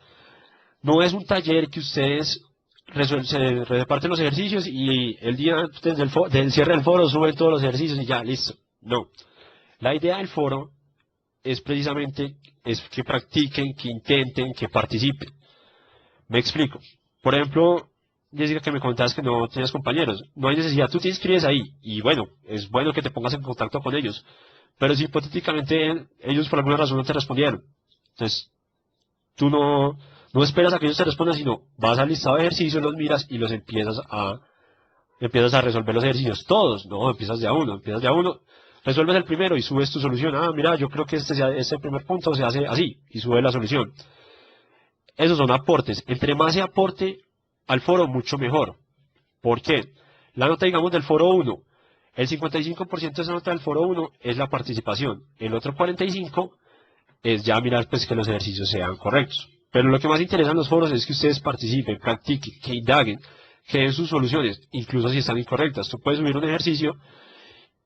S1: No es un taller que ustedes se reparten los ejercicios y el día antes del cierre del foro suben todos los ejercicios y ya, listo. No. La idea del foro es precisamente que practiquen, que intenten, que participen. Me explico. Por ejemplo, Jessica, que me contabas que no tienes compañeros. No hay necesidad, tú te inscribes ahí. Y bueno, es bueno que te pongas en contacto con ellos. Pero si hipotéticamente ellos por alguna razón no te respondieron, entonces tú no esperas a que ellos te respondan, sino vas al listado de ejercicios, los miras y los empiezas a resolver los ejercicios todos. No, empiezas de a uno, resuelves el primero y subes tu solución. Ah, mira, yo creo que este primer punto se hace así y sube la solución. Esos son aportes. Entre más se aporte al foro, mucho mejor. ¿Por qué? La nota, digamos, del foro 1, el 55% de esa nota del foro 1 es la participación. El otro 45% es ya mirar pues que los ejercicios sean correctos. Pero lo que más interesa en los foros es que ustedes participen, practiquen, que indaguen, que den sus soluciones, incluso si están incorrectas. Tú puedes subir un ejercicio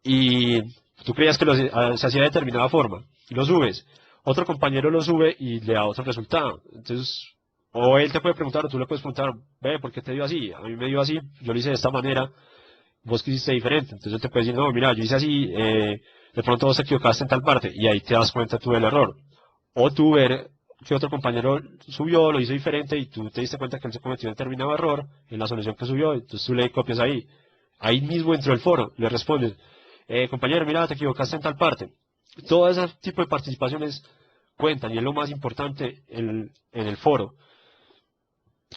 S1: y tú creías que se hacía de determinada forma, y lo subes. Otro compañero lo sube y le da otro resultado. Entonces, o él te puede preguntar, o tú le puedes preguntar, ve, ¿por qué te dio así? A mí me dio así, yo lo hice de esta manera, vos que hiciste diferente. Entonces él te puede decir, no, mira, yo hice así, de pronto vos te equivocaste en tal parte, y ahí te das cuenta tú del error. O tú ver que otro compañero subió, lo hizo diferente, y tú te diste cuenta que él se cometió determinado error en la solución que subió, entonces tú le copias ahí. Ahí mismo dentro del foro, le respondes, compañero, mira, te equivocaste en tal parte. Todo ese tipo de participaciones cuentan, y es lo más importante en el foro.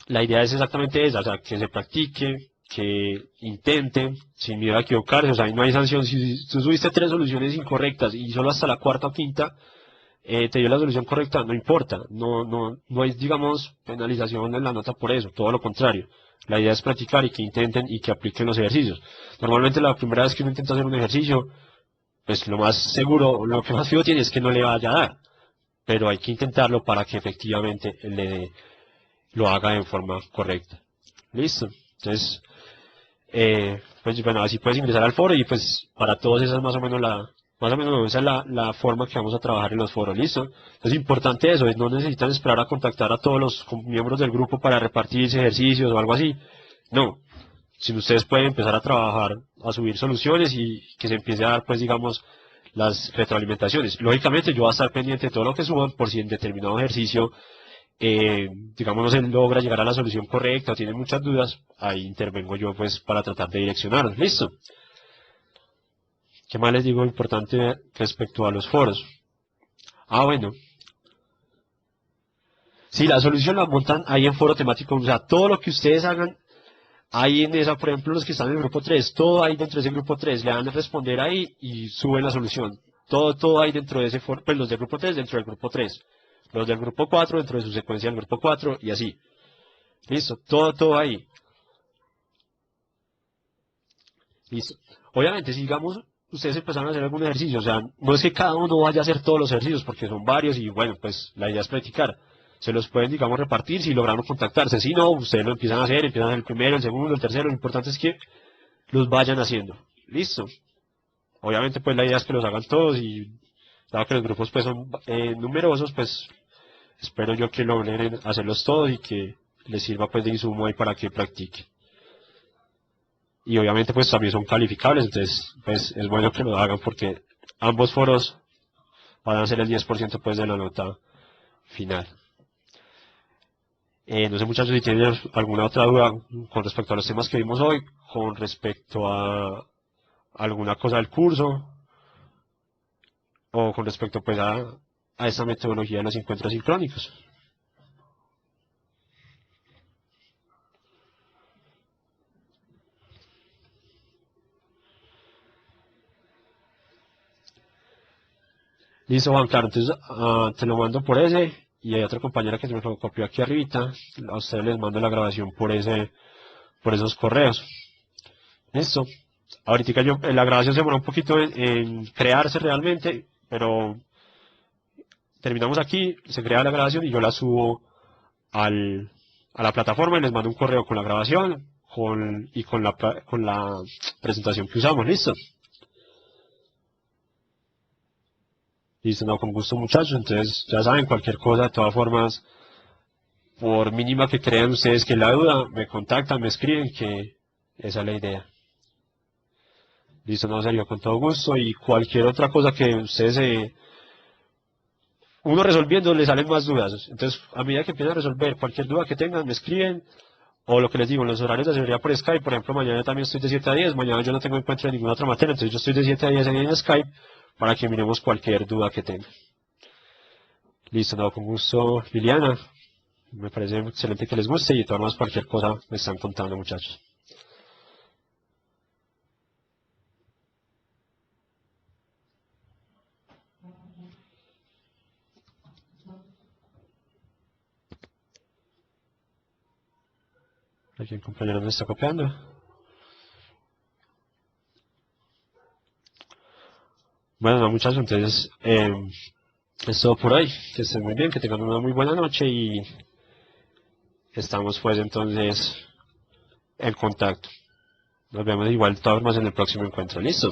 S1: La idea es exactamente esa, o sea, que se practique, que intenten, sin miedo a equivocarse, o sea, ahí no hay sanción. Si tú subiste 3 soluciones incorrectas y solo hasta la cuarta o quinta te dio la solución correcta, no importa, no hay, digamos, penalización en la nota por eso, todo lo contrario. La idea es practicar y que intenten y que apliquen los ejercicios. Normalmente la primera vez que uno intenta hacer un ejercicio, pues lo más seguro, lo que más fijo tiene es que no le vaya a dar, pero hay que intentarlo para que efectivamente lo haga en forma correcta. ¿Listo? Entonces, pues bueno, así puedes ingresar al foro y pues para todos esa es más o menos esa es la forma que vamos a trabajar en los foros, ¿listo? Es importante eso, no necesitan esperar a contactar a todos los miembros del grupo para repartirse ejercicios o algo así. No, si ustedes pueden empezar a trabajar, a subir soluciones y que se empiece a dar, pues digamos, las retroalimentaciones. Lógicamente yo voy a estar pendiente de todo lo que suban por si en determinado ejercicio digamos, no se logra llegar a la solución correcta o tiene muchas dudas, ahí intervengo yo pues para tratar de direccionarlos. ¿Listo? ¿Qué más les digo importante respecto a los foros? Ah, bueno. Sí, la solución la montan ahí en foro temático, o sea, todo lo que ustedes hagan ahí en esa, por ejemplo, los que están en el grupo 3 todo ahí dentro de ese grupo 3 le dan a responder ahí y suben la solución. Todo ahí dentro de ese foro, pues los del grupo 3 dentro del grupo 3 los del grupo 4 dentro de su secuencia del grupo 4 y así. Listo, todo ahí. Listo. Obviamente, si digamos, ustedes empezaron a hacer algún ejercicio, o sea, no es que cada uno vaya a hacer todos los ejercicios, porque son varios y bueno, pues la idea es practicar. Se los pueden, digamos, repartir si lograron contactarse. Si no, ustedes lo empiezan a hacer el primero, el segundo, el tercero. Lo importante es que los vayan haciendo. Listo. Obviamente, pues la idea es que los hagan todos y dado que los grupos pues son numerosos, pues espero yo que logren hacerlos todos y que les sirva pues de insumo ahí para que practiquen. Y obviamente pues también son calificables, entonces pues es bueno que lo hagan porque ambos foros van a ser el 10% pues de la nota final. No sé muchachos si tienen alguna otra duda con respecto a los temas que vimos hoy, con respecto a alguna cosa del curso o con respecto pues a esta metodología de los encuentros sincrónicos. Listo, Juan, claro, entonces te lo mando por ese y hay otra compañera que se me lo copió aquí arribita. A ustedes les mando la grabación por esos correos. Listo. Ahorita la grabación se demora un poquito en crearse realmente, pero terminamos aquí, se crea la grabación y yo la subo a la plataforma y les mando un correo con la grabación y con la presentación que usamos. Listo. Listo, no, con gusto muchachos. Entonces, ya saben, cualquier cosa, de todas formas, por mínima que crean ustedes que es la duda, me contactan, me escriben, que esa es la idea. Listo, no, serio, con todo gusto. Y cualquier otra cosa que ustedes, uno resolviendo, le salen más dudas. Entonces, a medida que empiezan a resolver cualquier duda que tengan, me escriben O lo que les digo, en los horarios de asesoría por Skype, por ejemplo, mañana también estoy de 7 a 10, mañana yo no tengo encuentro de ninguna otra materia, entonces yo estoy de 7 a 10 ahí en Skype para que miremos cualquier duda que tenga. Listo, no, con gusto, Liliana. Me parece excelente que les guste y de todas formas cualquier cosa me están contando, muchachos. Aquí el compañero me está copiando. Bueno, no, muchachos, entonces es todo por hoy. Que estén muy bien, que tengan una muy buena noche y estamos pues entonces en contacto. Nos vemos igual de todas formas en el próximo encuentro. ¿Listo?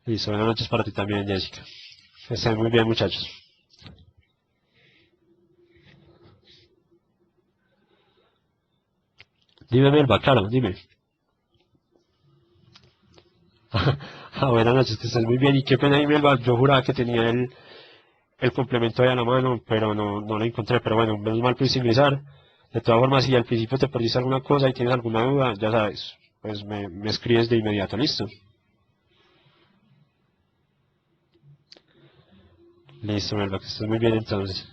S1: Listo, buenas noches para ti también, Jessica. Que estén muy bien, muchachos. Dime, Melba, claro, dime. Buenas noches, que estés muy bien. Y qué pena, Melba, yo juraba que tenía el complemento ahí a la mano, pero no lo encontré. Pero bueno, menos mal pudiste ingresar. De todas formas, si al principio te perdiste alguna cosa y tienes alguna duda, ya sabes, pues me escribes de inmediato, ¿listo? Listo, Melba, que estés muy bien entonces.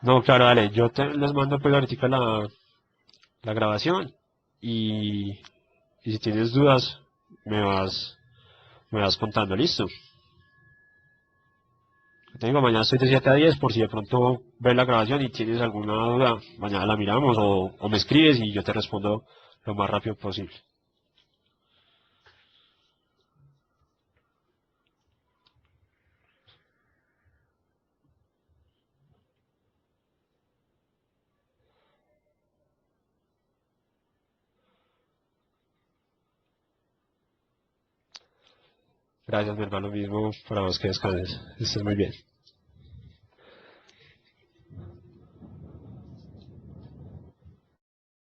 S1: No, claro, dale, les mando pues ahorita la grabación y, y si tienes dudas, me vas, me vas contando, ¿listo? Te digo, mañana estoy de 7 a 10 por si de pronto ves la grabación y tienes alguna duda, mañana la miramos o me escribes y yo te respondo lo más rápido posible. Gracias, mi hermano, lo mismo para vos que descanses. Estés muy bien.